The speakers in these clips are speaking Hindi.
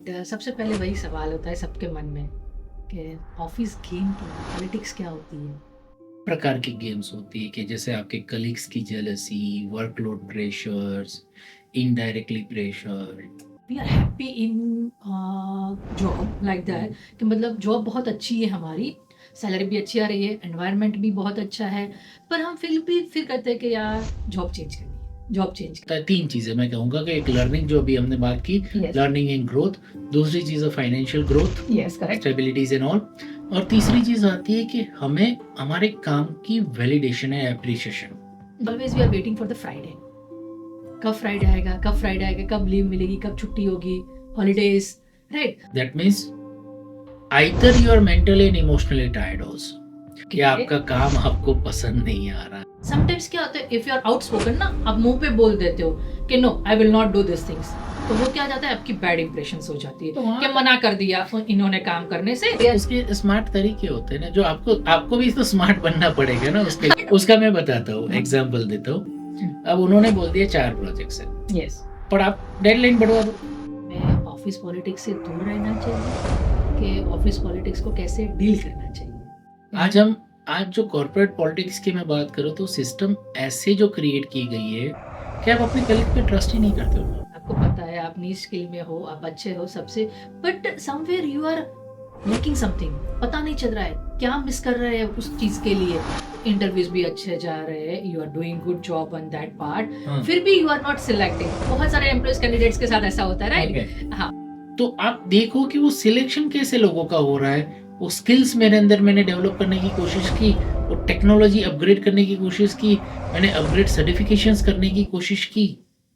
सबसे पहले वही सवाल होता है सबके मन में कि ऑफिस गेम क्या है, पॉलिटिक्स क्या होती है। प्रकार की गेम्स होती है कि जैसे आपके कलीग्स की jealousy, workload pressures, indirectly pressure. We are happy in job like that कि मतलब जॉब बहुत अच्छी है हमारी, सैलरी भी अच्छी आ रही है, एनवायरनमेंट भी बहुत अच्छा है, पर हम फिर कहते हैं कि यार जॉब चेंज करनी है, जॉब चेंज करनी तीन चीजें मैं कहूंगा कि एक लर्निंग जो अभी हमने बात की, है। Learning and growth. दूसरी चीज है financial growth, yes correct. Stabilities and all. और तीसरी चीज आती है कि हमें हमारे काम की वैलिडेशन है, appreciation. Always we are waiting for the Friday. कब फ्राइडे आएगा, कब फ्राइडे आएगा, कब लीव मिलेगी, कब छुट्टी होगी, holidays, right. That means either you are mentally and emotionally tired also कि आपका काम आपको पसंद नहीं आ रहा। समटाइम्स क्या होता है, इफ यू आर आउटस्पोकन ना, आप मुंह पे बोल देते हो कि no I will not do this things, तो वो क्या जाता है, आपकी बैड इंप्रेशंस हो जाती है कि मना कर दिया इन्होंने काम करने से। उसके स्मार्ट तरीके होते हैं ना, जो आपको भी तो स्मार्ट बनना पड़ेगा ना उसके। उसका मैं बताता हूँ, एग्जांपल देता हूँ। अब उन्होंने बोल दिया 4 प्रोजेक्ट्स है, यस, पर आप डेडलाइन बढ़वा दो। मैं ऑफिस पॉलिटिक्स से दूर रहना चाहिए कि ऑफिस पॉलिटिक्स को कैसे डील करना चाहिए। आज जो कॉर्पोरेट पॉलिटिक्स की मैं बात करूँ तो सिस्टम ऐसे जो क्रिएट की गई है कि आप अपने कलीग पे ट्रस्ट ही नहीं करते हो। आपको पता है आप नी स्किल में हो, आप अच्छे हो सबसे, but somewhere you are lacking something, पता नहीं चल रहा है क्या मिस कर रहे हैं उस चीज के लिए। इंटरव्यूज भी अच्छे जा रहे हैं, you are doing good job on that part, फिर भी यू आर नॉट सिलेक्टिंग। बहुत सारे एम्प्लॉयज कैंडिडेट्स के साथ ऐसा होता है, राइट। हाँ, तो आप देखो कि वो सिलेक्शन कैसे लोगों का हो रहा है। वो स्किल्स मेरे अंदर मैंने डेवलप करने की कोशिश की, वो टेक्नोलॉजी अपग्रेड करने की कोशिश की, मैंने अपग्रेड सर्टिफिकेशंस करने की कोशिश की।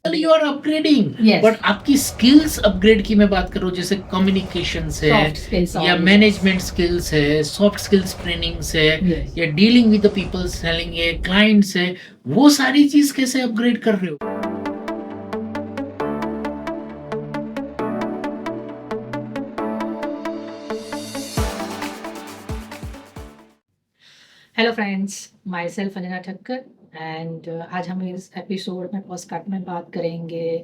यू आर अपग्रेडिंग, बट आपकी स्किल्स अपग्रेड की मैं बात कर रहा हूँ, जैसे कम्युनिकेशंस है या मैनेजमेंट स्किल्स है, सॉफ्ट स्किल्स ट्रेनिंग्स है, या dealing with the people, selling है, क्लाइंट्स है, वो सारी चीज कैसे अपग्रेड कर रहे हो। Hello friends, my self Anjana Thakkar and आज हम इस एपिसोड में पॉडकास्ट में बात करेंगे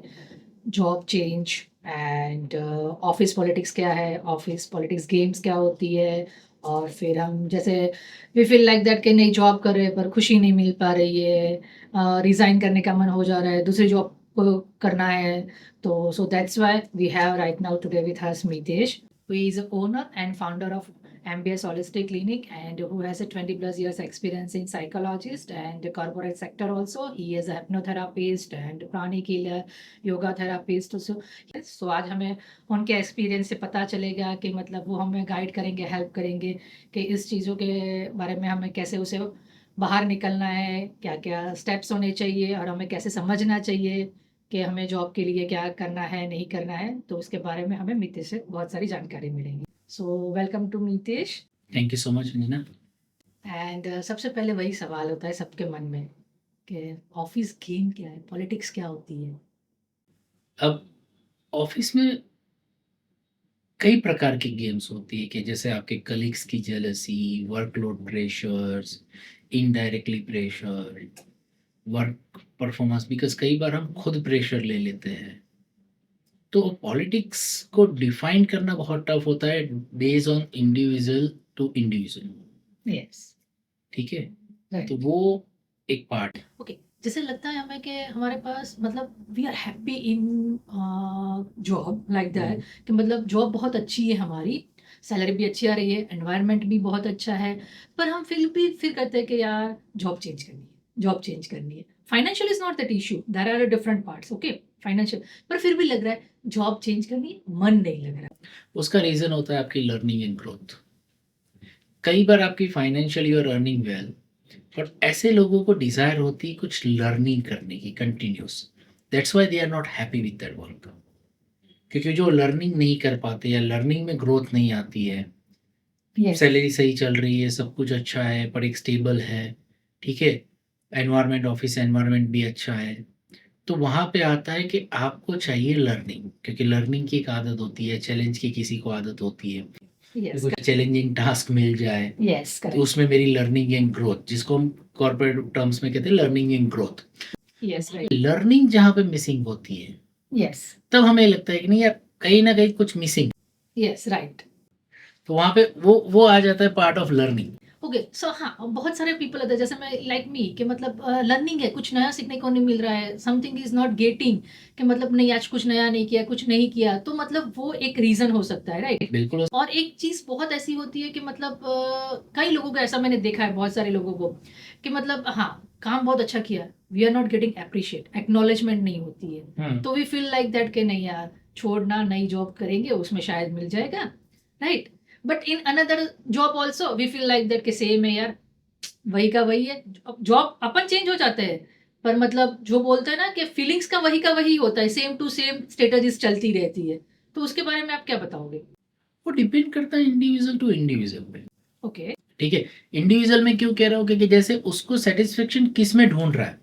job change and office politics क्या है, ऑफिस पॉलिटिक्स गेम्स क्या होती है। और फिर हम जैसे वी फील लाइक दैट कि नई जॉब कर रहे हैं पर खुशी नहीं मिल पा रही है, रिज़ाइन करने का मन हो जा रहा है, दूसरी जॉब को करना है। तो so that's why we have right now today with us Mitesh, who is a owner and founder of MBS Holistic Clinic and who has a 20 plus years experience in psychologist and corporate sector also. He is a hypnotherapist and pranic healer, yoga therapist. So आज हमें उनके एक्सपीरियंस से पता चलेगा कि मतलब वो हमें गाइड करेंगे, हेल्प करेंगे कि इस चीज़ों के बारे में हमें कैसे उसे बाहर निकलना है, क्या क्या स्टेप्स होने चाहिए और हमें कैसे समझना चाहिए कि हमें जॉब के लिए क्या करना है, नहीं करना है। तो उसके बारे में हमें मितेश से बहुत सारी जानकारी मिलेगी। So welcome to Mitesh. Thank you so much Anjana. And सबसे पहले वही सवाल होता है सबके मन में कि ऑफिस गेम क्या है, पॉलिटिक्स क्या होती है। अब ऑफिस में कई प्रकार की गेम्स होती है कि जैसे आपके कलीग्स की jealousy, workload pressures, indirectly pressure, work performance, because कई बार हम खुद प्रेशर ले लेते हैं। तो पॉलिटिक्स को डिफाइन करना बहुत टफ होता है, based on individual to individual. Yes, ठीक है, राइट। तो वो एक पार्ट है। ओके, जैसे लगता है हमें कि हमारे पास मतलब we are happy in job like that कि मतलब जॉब बहुत अच्छी है हमारी, सैलरी भी अच्छी आ रही है, एनवायरनमेंट भी बहुत अच्छा है, पर हम फिर कहते हैं कि यार जॉब चेंज करनी है, जॉब चेंज करनी है। Financial is not that issue, there are different parts, okay financial, पर फिर भी लग रहा है जॉब चेंज करनी है, मन नहीं लग रहा। उसका रीजन होता है आपकी लर्निंग एंड ग्रोथ। कई बार आपकी financial you are earning well, पर ऐसे लोगों को डिजायर होती है कुछ लर्निंग करने की continuous. That's why they are not happy with that work. क्योंकि जो लर्निंग नहीं कर पाते या लर्निंग में ग्रोथ नहीं आती है, सैलरी सही चल रही है, सब कुछ अच्छा है, पर एक स्टेबल है, ठीक है, एनवायरनमेंट, ऑफिस एनवायरनमेंट भी अच्छा है, तो वहाँ पे आता है कि आपको चाहिए लर्निंग। क्योंकि लर्निंग की एक आदत होती है, चैलेंज की किसी को आदत होती है। Yes, कोई चैलेंजिंग टास्क मिल जाए yes, तो correct. उसमें मेरी लर्निंग एंड ग्रोथ, जिसको हम कॉर्पोरेट टर्म्स में कहते हैं learning and growth. Yes, right. Learning जहाँ पे मिसिंग होती है, Yes. तब हमें लगता है कि नहीं यार, कहीं ना कहीं कुछ मिसिंग, यस, राइट। तो वहां पे वो आ जाता है पार्ट ऑफ लर्निंग। ओके, सो हाँ, बहुत सारे पीपल होते हैं जैसे मैं लाइक मी कि मतलब लर्निंग है, कुछ नया सीखने को नहीं मिल रहा है, समथिंग इज नॉट गेटिंग, कि मतलब नहीं आज कुछ नया नहीं किया, कुछ नहीं किया, तो मतलब वो एक रीजन हो सकता है, राइट। बिल्कुल। और एक चीज बहुत ऐसी होती है कि मतलब कई लोगों को ऐसा मैंने देखा है, बहुत सारे लोगों को, कि मतलब हाँ काम बहुत अच्छा किया, we are not getting appreciate, acknowledgement नहीं होती है, तो वी फील लाइक दैट कि नहीं यार छोड़ना, नई जॉब करेंगे उसमें शायद मिल जाएगा, right. But in another job also we feel like that कि सेम है यार, वही का वही है। जॉब अपन चेंज हो जाते हैं, पर मतलब जो बोलते हैं ना कि फीलिंग्स का वही होता है, सेम टू सेम स्ट्रेटजीज चलती रहती है। तो उसके बारे में आप क्या बताओगे? वो डिपेंड करता है इंडिविजुअल टू इंडिविजुअल पे। ओके। ठीक है, इंडिविजुअल में क्यों कह रहा हूँ, क्योंकि जैसे उसको सेटिस्फेक्शन किस में ढूंढ रहा है।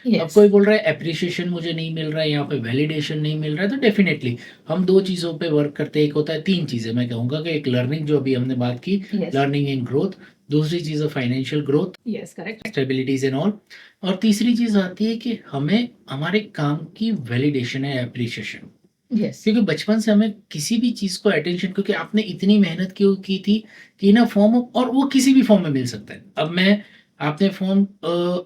अब यस। कोई बोल रहा है अप्रिशिएशन मुझे नहीं मिल रहा है, यहाँ पे वैलिडेशन नहीं मिल रहा है, तो डेफिनेटली हम दो चीज़ों पे वर्क करते हैं। एक होता है, तीन चीज़ें मैं कहूँगा कि एक लर्निंग जो अभी हमने बात की, यस। लर्निंग एंड ग्रोथ, दूसरी चीज़ है financial growth, yes, correct. Stabilities and all, और तीसरी चीज़ आती है कि हमें हमारे काम की वैलिडेशन है, अप्रिशिएशन। यस। क्योंकि बचपन से हमें किसी भी चीज़ को अटेंशन, क्योंकि आपने इतनी मेहनत क्यों की थी कि इन अ फॉर्म ऑफ, और वो किसी भी फॉर्म में मिल सकता है। अब मैं आपने फॉर्म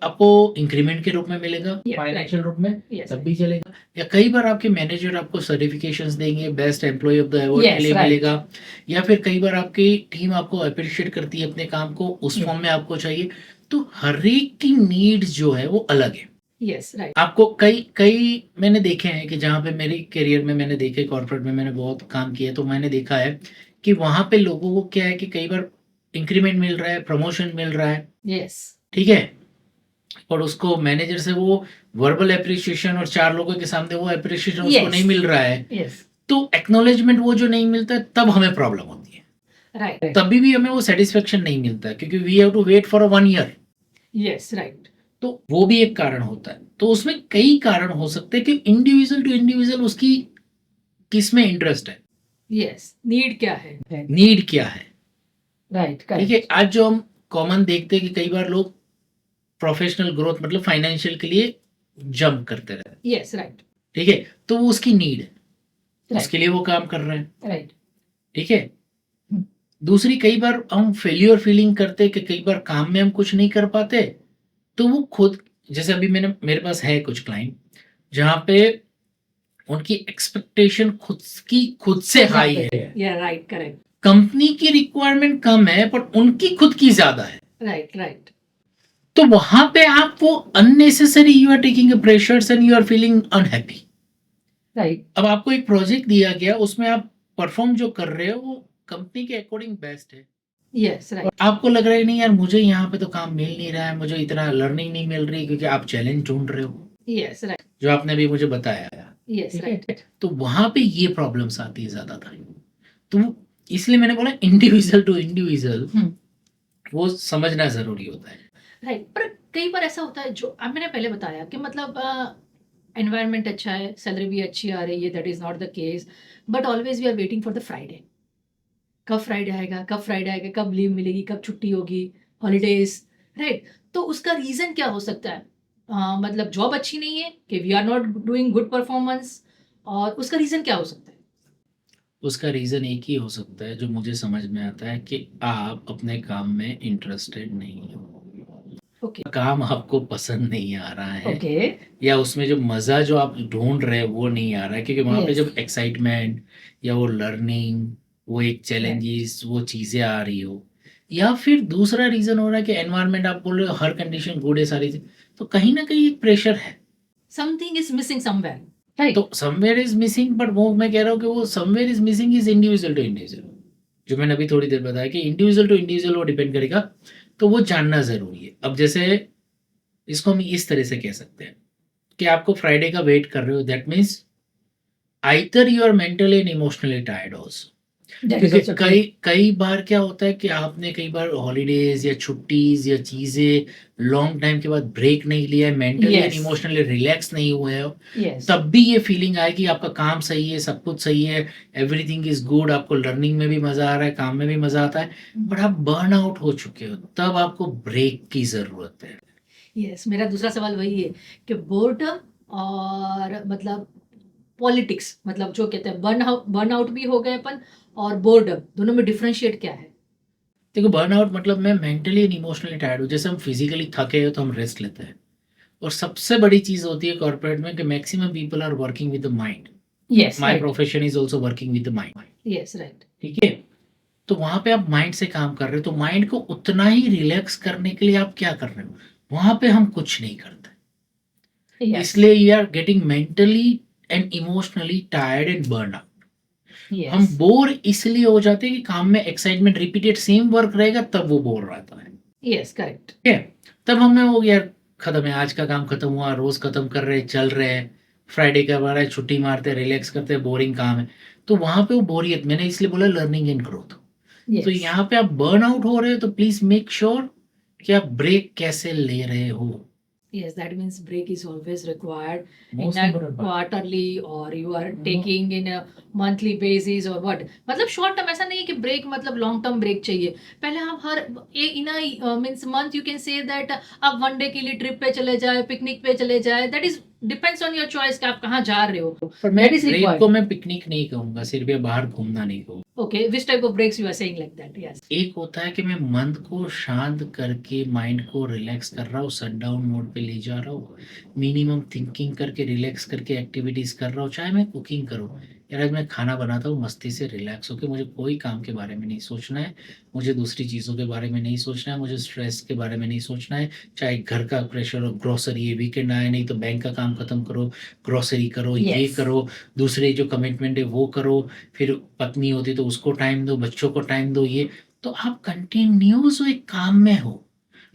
आपको इंक्रीमेंट के रूप में मिलेगा, Yeah, फाइनेंशियल रूप में, Yes, तब भी चलेगा, या कई बार आपके मैनेजर आपको सर्टिफिकेशंस देंगे, best employee of the award के Yes, लिए right. मिलेगा, या फिर कई बार आपकी टीम आपको अप्रिशिएट करती है अपने काम को, उस Yeah. फॉर्म में आपको चाहिए। तो हर एक की नीड्स जो है वो अलग है। Yes, right. आपको कई कई मैंने देखे हैं कि जहाँ पे मेरी करियर में मैंने देखे, कॉर्पोरेट में मैंने बहुत काम किया है, तो मैंने देखा है कि वहाँ पे लोगों को क्या है कि कई बार इंक्रीमेंट मिल रहा है, प्रमोशन मिल रहा है, यस। ठीक है, और उसको मैनेजर से वो वर्बल एप्रिसिएशन और चार लोगों के सामने वो एप्रिसिएशन उसको Yes. नहीं मिल रहा है, यस। तो एक्नॉलेजमेंट वो जो नहीं मिलता है, तब हमें प्रॉब्लम होती है। राइट। तभी भी हमें वो सेटिस्फेक्शन नहीं मिलता है, क्योंकि we have to wait for a 1 year. Yes, right. तो वो भी एक कारण होता है। तो उसमें कई कारण हो सकते हैं कि इंडिविजुअल टू इंडिविजुअल उसकी किस में इंटरेस्ट है, यस, नीड क्या है? नीड क्या है। राइट, ठीक है, करेक्ट। आज जो हम कॉमन देखते हैं कि कई बार लोग प्रोफेशनल ग्रोथ मतलब फाइनेंशियल के लिए जंप करते रहते हैं, यस, राइट। ठीक है, तो वो उसकी नीड है, राइट। उसके लिए वो काम कर रहे हैं, राइट। ठीक है। दूसरी, कई बार हम फेल्योर फीलिंग करते हैं कि कई बार काम में हम कुछ नहीं कर पाते, तो वो खुद, जैसे अभी मेरे पास है कुछ क्लाइंट जहाँ पे उनकी एक्सपेक्टेशन खुद से हाई है, या राइट, करेक्ट। कंपनी की रिक्वायरमेंट कम है पर उनकी खुद की ज्यादा है। Right, right. तो वहां पे आप वो unnecessary you are taking pressures and you are feeling unhappy. Right. अब आपको एक प्रोजेक्ट दिया गया, उसमें आप परफॉर्म जो कर रहे हो वो कंपनी के अकॉर्डिंग बेस्ट है, यस, और राइट। आपको लग रहा है नहीं यार मुझे यहाँ पे तो काम मिल नहीं रहा है, मुझे इतना लर्निंग नहीं मिल रही, क्योंकि आप चैलेंज ढूंढ रहे हो, यस, राइट। जो आपने अभी मुझे बताया। यस, ठीक है, राइट। तो वहां पे ये प्रॉब्लम्स आती है ज्यादातर। तो इसलिए मैंने बोला इंडिविजुअल टू इंडिविजुअल वो समझना जरूरी होता है। राइट, पर कई बार ऐसा होता है जो मैंने पहले बताया कि मतलब एनवायरनमेंट अच्छा है, सैलरी भी अच्छी आ रही है, that is not the case, but always we are waiting for the Friday. कब फ्राइडे आएगा, कब फ्राइडे आएगा, कब लीव मिलेगी, कब छुट्टी होगी, हॉलीडेज, राइट। तो उसका रीजन क्या हो सकता है? मतलब जॉब अच्छी नहीं है कि we are not doing good performance, और उसका रीजन क्या हो सकता है? उसका रीजन एक ही हो सकता है जो मुझे समझ में आता है, कि आप अपने काम में इंटरेस्टेड नहीं हो, ओके। काम आपको पसंद नहीं आ रहा है, ओके। या उसमें जो मजा जो आप ढूंढ रहे हो वो नहीं आ रहा है, क्योंकि वहां पे Yes. जब एक्साइटमेंट या वो लर्निंग, वो एक Right. चैलेंजेस, वो चीजें आ रही हो, या फिर दूसरा रीजन हो रहा है कि एनवायरनमेंट, आप बोल रहे हो हर कंडीशन गुड है, सारी चीज, तो कहीं ना कहीं एक प्रेशर है, Something is missing somewhere. Right. तो समवेयर इज मिसिंग। बट वो मैं कह रहा हूँ कि वो somewhere is missing is individual to individual, जो मैंने अभी थोड़ी देर बताया कि इंडिविजुअल टू इंडिविजुअल वो डिपेंड करेगा, तो वो जानना जरूरी है। अब जैसे इसको हम इस तरह से कह सकते हैं कि आपको फ्राइडे का वेट कर रहे हो, that means either you are mentally and emotionally tired also. That is क्योंकि also कई true. कई बार क्या होता है कि आपने कई बार हॉलीडेज या छुट्टीज या चीजें लॉन्ग टाइम के बाद ब्रेक नहीं लिया है, mentally and Yes. Emotionally relax नहीं हुए हो, Yes. तब भी ये फीलिंग आएगी आपका काम सही है, सब कुछ सही है, एवरीथिंग इज गुड, आपको लर्निंग में भी मजा आ रहा है, काम में भी मजा आता है, बट आप बर्न आउट हो चुके हो, तब आपको ब्रेक की जरूरत है। Yes. मेरा दूसरा सवाल वही है कि बोर्डम और मतलब पॉलिटिक्स मतलब जो कहते हैं बर्न आउट भी हो गए अपन और बोर्डम, दोनों में डिफरेंशिएट क्या है? देखो बर्नआउट मतलब मैं मेंटली एंड इमोशनली टायर्ड हूँ। जैसे हम फिजिकली थके हैं तो हम रेस्ट लेते हैं। और सबसे बड़ी चीज़ होती है कॉर्पोरेट में कि maximum people are working with the mind. Yes, my right. Profession is also working with the mind. Yes, right. ठीक है? तो वहाँ पे आप माइंड से काम कर रहे हो, तो माइंड को उतना ही रिलैक्स करने के लिए आप क्या कर रहे हो? वहाँ पे हम कुछ नहीं करते। यस, इसलिए you are getting mentally and emotionally tired and burn out. हम यस, बोर इसलिए हो जाते हैं कि काम में एक्साइटमेंट, रिपीटेड सेम वर्क रहेगा तब वो बोर रहता है। Yes, correct. ठीक है? तब हमें वो यार खत्म है, आज का काम खत्म हुआ, रोज खत्म कर रहे हैं, चल रहे हैं, फ्राइडे का बार है, छुट्टी मारते हैं, रिलैक्स करते हैं, बोरिंग काम है। तो वहां पे वो बोरियत, मैंने इसलिए बोला लर्निंग एंड ग्रोथ। तो यस, यहाँ पे आप बर्न आउट हो रहे हो तो प्लीज मेक श्योर कि आप ब्रेक कैसे ले रहे हो। yes, that means break is always required Most in a important part. quarterly or you are taking in a monthly basis or what, मतलब शॉर्ट टर्म ऐसा नहीं है कि ब्रेक मतलब लॉन्ग टर्म ब्रेक चाहिए। पहले आप हर in means month you can say that आप वन डे के लिए ट्रिप पे चले जाए, पिकनिक पे चले जाए, that is depends on your choice कि आप कहाँ जा रहे हो। पर मैं That is ब्रेक required. को मैं पिकनिक नहीं कहूंगा, सिर्फ या बाहर घूमना नहीं कहूंगा। Okay, which type of breaks you are saying like that? Yes. एक होता है कि मैं मन को शांत करके माइंड को रिलैक्स कर रहा हूँ, शट डाउन मोड पे ले जा रहा हूँ, मिनिमम थिंकिंग करके रिलैक्स करके एक्टिविटीज कर रहा हूँ, चाहे मैं कुकिंग करूँ। यार आज मैं खाना बनाता हूँ मस्ती से रिलैक्स होकर, मुझे कोई काम के बारे में नहीं सोचना है, मुझे दूसरी चीज़ों के बारे में नहीं सोचना है, मुझे स्ट्रेस के बारे में नहीं सोचना है, चाहे घर का प्रेशर हो, ग्रोसरी है, वीकेंड आए नहीं तो बैंक का काम खत्म करो, ग्रोसरी करो, ये Yes. करो, दूसरे जो कमिटमेंट है वो करो, फिर पत्नी होती तो उसको टाइम दो, बच्चों को टाइम दो, ये तो आप कंटिन्यूस एक काम में हो।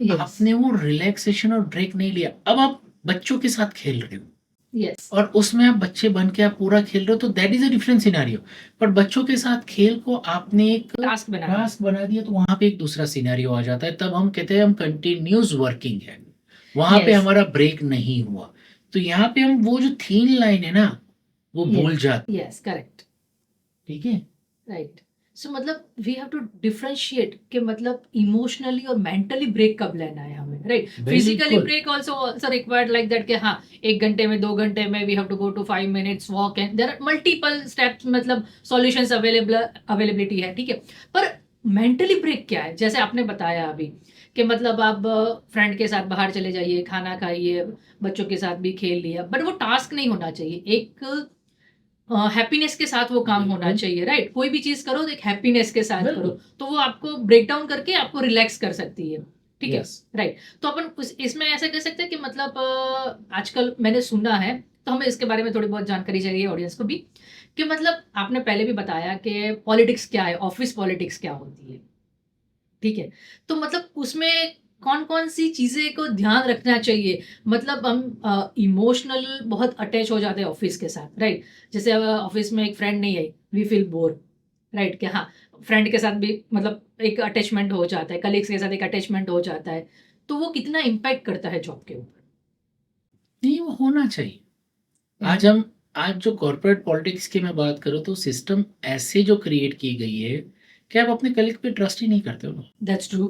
Yes. आपने वो रिलैक्सेशन और ब्रेक नहीं लिया, अब आप बच्चों के साथ खेल रहे हो Yes. और उसमें आप बच्चे बन के आप पूरा खेल रहे हो, तो that is a different scenario. पर बच्चों के साथ खेल को आपने एक टास्क बना दिया। टास्क बना दिया, तो वहां पे एक दूसरा सिनेरियो आ जाता है, तब हम कहते हैं हम कंटिन्यूस वर्किंग है, वहां पे Yes. हमारा ब्रेक नहीं हुआ। तो यहाँ पे हम वो जो थीन लाइन है ना वो भूल जाते। Yes, correct. ठीक है? राइट। सो मतलब वी हैव टू डिफरेंशिएट कि मतलब इमोशनली और मेंटली ब्रेक कब लेना है हमें, राइट? फिजिकली बिल्कुल। Break also required like that कि हाँ 1 घंटे में 2 घंटे में we have to go to 5 minutes walk and there are multiple steps, मतलब सॉल्यूशंस अवेलेबिलिटी है, ठीक है। पर मेंटली ब्रेक क्या है? जैसे आपने बताया अभी कि मतलब आप फ्रेंड के साथ बाहर चले जाइए, खाना खाइए, बच्चों के साथ भी खेल लिया, बट वो टास्क नहीं होना चाहिए, एक हैप्पीनेस के साथ वो काम होना बिल्कुल। चाहिए, राइट? कोई भी चीज करो तो एक हैप्पीनेस के साथ बिल्कुल। करो, तो वो आपको ब्रेक डाउन करके आपको रिलैक्स कर सकती है, ठीक है, Yes. राइट? तो अपन इसमें ऐसा कह सकते हैं कि मतलब आजकल मैंने सुना है, तो हमें इसके बारे में थोड़ी बहुत जानकारी चाहिए ऑडियंस को भी, कि मतलब आपने पहले भी बताया कि पॉलिटिक्स क्या है, ऑफिस पॉलिटिक्स क्या होती है, ठीक है? तो मतलब उसमें कौन-कौन सी चीज़ें को ध्यान रखना चाहिए? मतलब हम इमोशनल बहुत अटैच हो जाते हैं ऑफ़िस के साथ, राइट? जैसे ऑफ़िस में एक फ्रेंड नहीं आई, वी फील बोर, राइट? कि हाँ, फ्रेंड के साथ भी मतलब एक अटैचमेंट हो जाता है, कलीग्स के साथ एक अटैचमेंट हो जाता है। तो वो कितना इम्पैक्ट करता है जॉब के ऊपर? नहीं, वो होना चाहिए। आज हम आज जो कॉर्पोरेट पॉलिटिक्स की मैं बात करूँ तो सिस्टम ऐसे जो क्रिएट की गई है कि आप अपने कलीग पे ट्रस्ट ही नहीं करते हो, दैट्स ट्रू।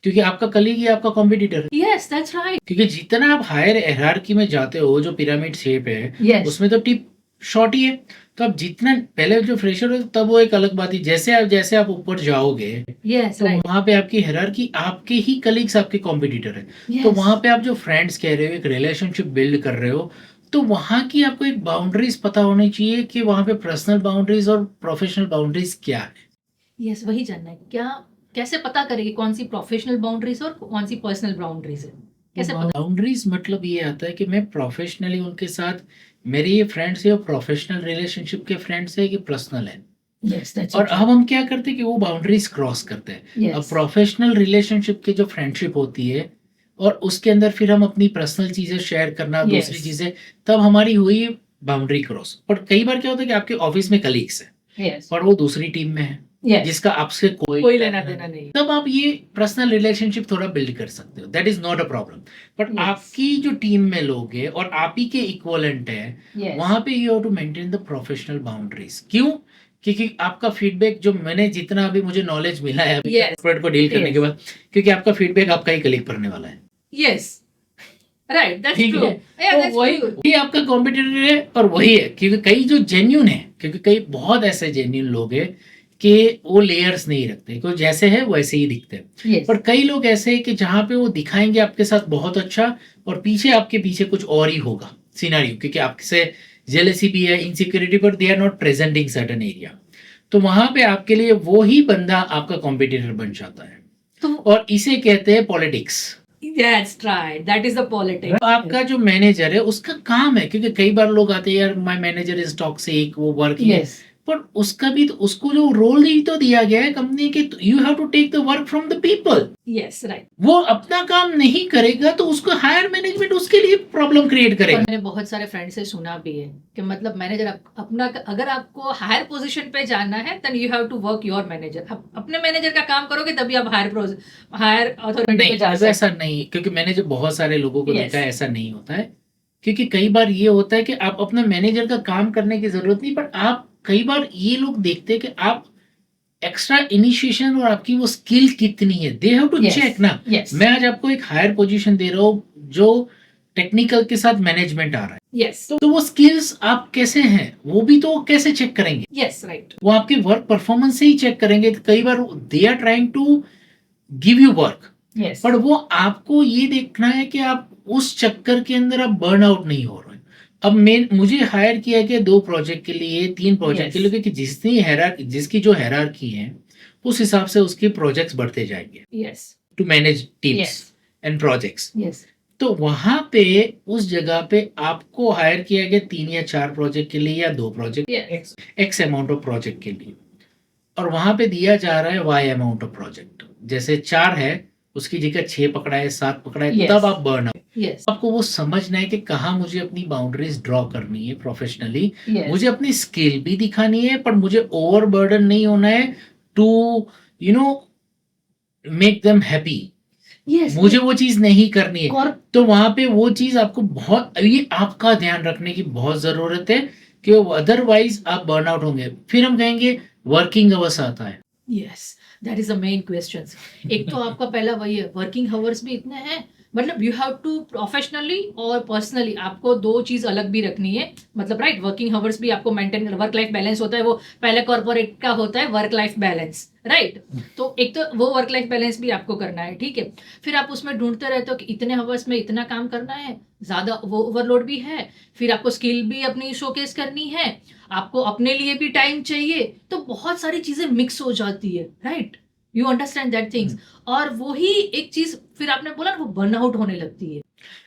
क्योंकि आपका कलीग ही आपका कॉम्पिटिटर है। Yes, that's right. क्योंकि जितना आप हायर हायरार्की में जाते हो, जो पिरामिड शेप है, येस। उसमें तो टिप शॉर्ट ही है। तो आप जितना पहले जो फ्रेशर हो तब वो एक अलग बात है, जैसे आप ऊपर जाओगे येस, तो राइट। वहाँ पे आपकी हायरार्की, आपके ही कलीग्स आपके कॉम्पिटिटर है। तो येस। वहाँ पे आप जो फ्रेंड्स कह रहे हो, एक रिलेशनशिप बिल्ड कर रहे हो, तो वहाँ की आपको एक बाउंड्रीज पता होनी चाहिए कि वहाँ पे पर्सनल बाउंड्रीज और प्रोफेशनल बाउंड्रीज क्या है। येस, वही जानना है। क्या कैसे पता करें कि कौन-सी प्रोफ़ेशनल बाउंड्रीज़ और कौन-सी पर्सनल बाउंड्रीज़ है? कैसे पता? बाउंड्रीज मतलब ये आता है कि मैं प्रोफेशनली उनके साथ, मेरे ये फ्रेंड्स है, प्रोफेशनल रिलेशनशिप के फ्रेंड्स है कि पर्सनल है। येस, दैट्स और ओके। अब हम क्या करते हैं कि वो बाउंड्रीज क्रॉस करते हैं। अब येस। प्रोफेशनल रिलेशनशिप की जो फ्रेंडशिप होती है और उसके अंदर फिर हम अपनी पर्सनल चीजें शेयर करना, दूसरी Yes. चीजें, तब हमारी हुई बाउंड्री क्रॉस। पर कई बार क्या होता है कि आपके ऑफिस में कलीग्स है येस। और वो दूसरी टीम में है, येस। जिसका आपसे कोई कोई लेना-देना नहीं। तब आप ये पर्सनल रिलेशनशिप थोड़ा बिल्ड कर सकते हो, that is not a problem. But Yes. आपकी जो टीम में लोग हैं और आप ही के इक्वलेंट है, Yes. वहां पे you have to maintain the professional boundaries. क्यों? क्योंकि आपका फीडबैक, जो मैंने जितना अभी मुझे नॉलेज मिला है अभी Yes. कॉर्पोरेट को डील करने के बाद, क्योंकि आपका फीडबैक आपका ही कलीग पढ़ने वाला है। येस। राइट, दैट्स ठीक ट्रू, है, या तो दैट्स वही ट्रू। वही आपका कॉम्पिटिटर है और वही है, क्योंकि कई जो जेन्यून है, क्योंकि कई बहुत ऐसे जेन्यून लोग हैं कि वो लेयर्स नहीं रखते, कोई जैसे है वैसे ही दिखते हैं। यस, पर कई लोग ऐसे हैं कि जहाँ पे वो दिखाएंगे आपके साथ बहुत अच्छा, और पीछे आपके पीछे कुछ और ही होगा सिनेरियो, क्योंकि आपसे जेलेसी भी है, इनसिक्योरिटी, पर they are not presenting certain area. तो वहां पे आपके लिए वो ही बंदा आपका कॉम्पिटिटर बन जाता है, तो और इसे कहते हैं politics. That's right, that is the politics. आपका जो मैनेजर है उसका काम है, क्योंकि कई बार लोग आते हैं यार माय मैनेजर इज टॉक्सिक, वो वर्क है, यस, पर उसका भी तो, उसको जो रोल ही तो दिया गया है कंपनी के, you have to take the work from the people. Yes, right. वो अपना काम नहीं करेगा तो उसको हायर मैनेजमेंट उसके लिए प्रॉब्लम क्रिएट और करेगा। मैंने बहुत सारे फ्रेंड से सुना भी है कि मतलब मैनेजर अपना, अगर आपको हायर पोजीशन पे जाना है then you have to work your manager. आप अपने मैनेजर का काम करोगे तभी आप हायर अथॉरिटी पे नहीं, जा अब सकते। ऐसा नहीं, क्योंकि मैंने जो बहुत सारे लोगों को Yes. देखा है ऐसा नहीं होता है। क्योंकि कई बार ये होता है कि आप अपना मैनेजर का काम करने की जरूरत नहीं, बट आप कई बार ये लोग देखते हैं कि आप एक्स्ट्रा इनिशिएशन और आपकी वो स्किल कितनी है, they have to Yes. Check ना। Yes. मैं आज आपको एक हायर पोजीशन दे रहा हूँ जो टेक्निकल के साथ मैनेजमेंट आ रहा है, यस, तो वो स्किल्स आप कैसे हैं वो भी तो कैसे चेक करेंगे। Yes, right. वो आपके वर्क परफॉर्मेंस से ही चेक करेंगे। तो कई बार they are trying to give you work, yes, पर वो आपको ये देखना है कि आप उस चक्कर के अंदर आप बर्न आउट नहीं हो रहे। अब मैं, मुझे हायर किया गया 2 प्रोजेक्ट के लिए, 3 प्रोजेक्ट के लिए, क्योंकि जिसकी जो हायरार्की है उस हिसाब से उसके प्रोजेक्ट्स बढ़ते जाएंगे yes, to manage teams yes, and projects. Yes, तो वहां पे उस जगह पे आपको हायर किया गया 3 या 4 प्रोजेक्ट के लिए या 2 project, yes, x amount of project के लिए, और वहां पे दिया जा रहा है वाई अमाउंट ऑफ प्रोजेक्ट। जैसे 4 है उसकी जगह 6 पकड़ा है, 7 पकड़ा है, Yes. तब आप बर्न आउट। यस, आपको वो समझना है कि कहाँ मुझे अपनी बाउंड्रीज ड्रॉ करनी है प्रोफेशनली। यस, मुझे अपनी स्किल भी दिखानी है, पर मुझे ओवर बर्डन नहीं होना है to you know make them happy. Yes, मुझे वो चीज नहीं करनी है। और तो वहां पे वो चीज आपको बहुत, ये आपका ध्यान रखने की बहुत जरूरत है, कि अदरवाइज आप बर्न आउट होंगे। फिर हम कहेंगे वर्किंग अवर्स आता है। Yes, that is the main question. एक तो आपका पहला वही है, वर्किंग आवर्स भी इतने हैं, मतलब यू हैव टू प्रोफेशनली और पर्सनली आपको दो चीज अलग भी रखनी है। मतलब राइट, वर्किंग आवर्स भी आपको मेंटेन, वर्क लाइफ बैलेंस होता है, वो पहले कॉर्पोरेट का होता है वर्क लाइफ बैलेंस, राइट। तो एक तो वो वर्क लाइफ बैलेंस भी आपको करना है, ठीक है। फिर आप उसमें ढूंढते रहते हो कि इतने आवर्स में इतना काम करना है, ज्यादा वो ओवरलोड भी है, फिर आपको स्किल भी अपनी शोकेस करनी है, आपको अपने लिए भी टाइम चाहिए, तो बहुत सारी चीजें मिक्स हो जाती है, right. You understand that things. और वही एक चीज फिर आपने बोला ना, वो बर्नआउट होने लगती है।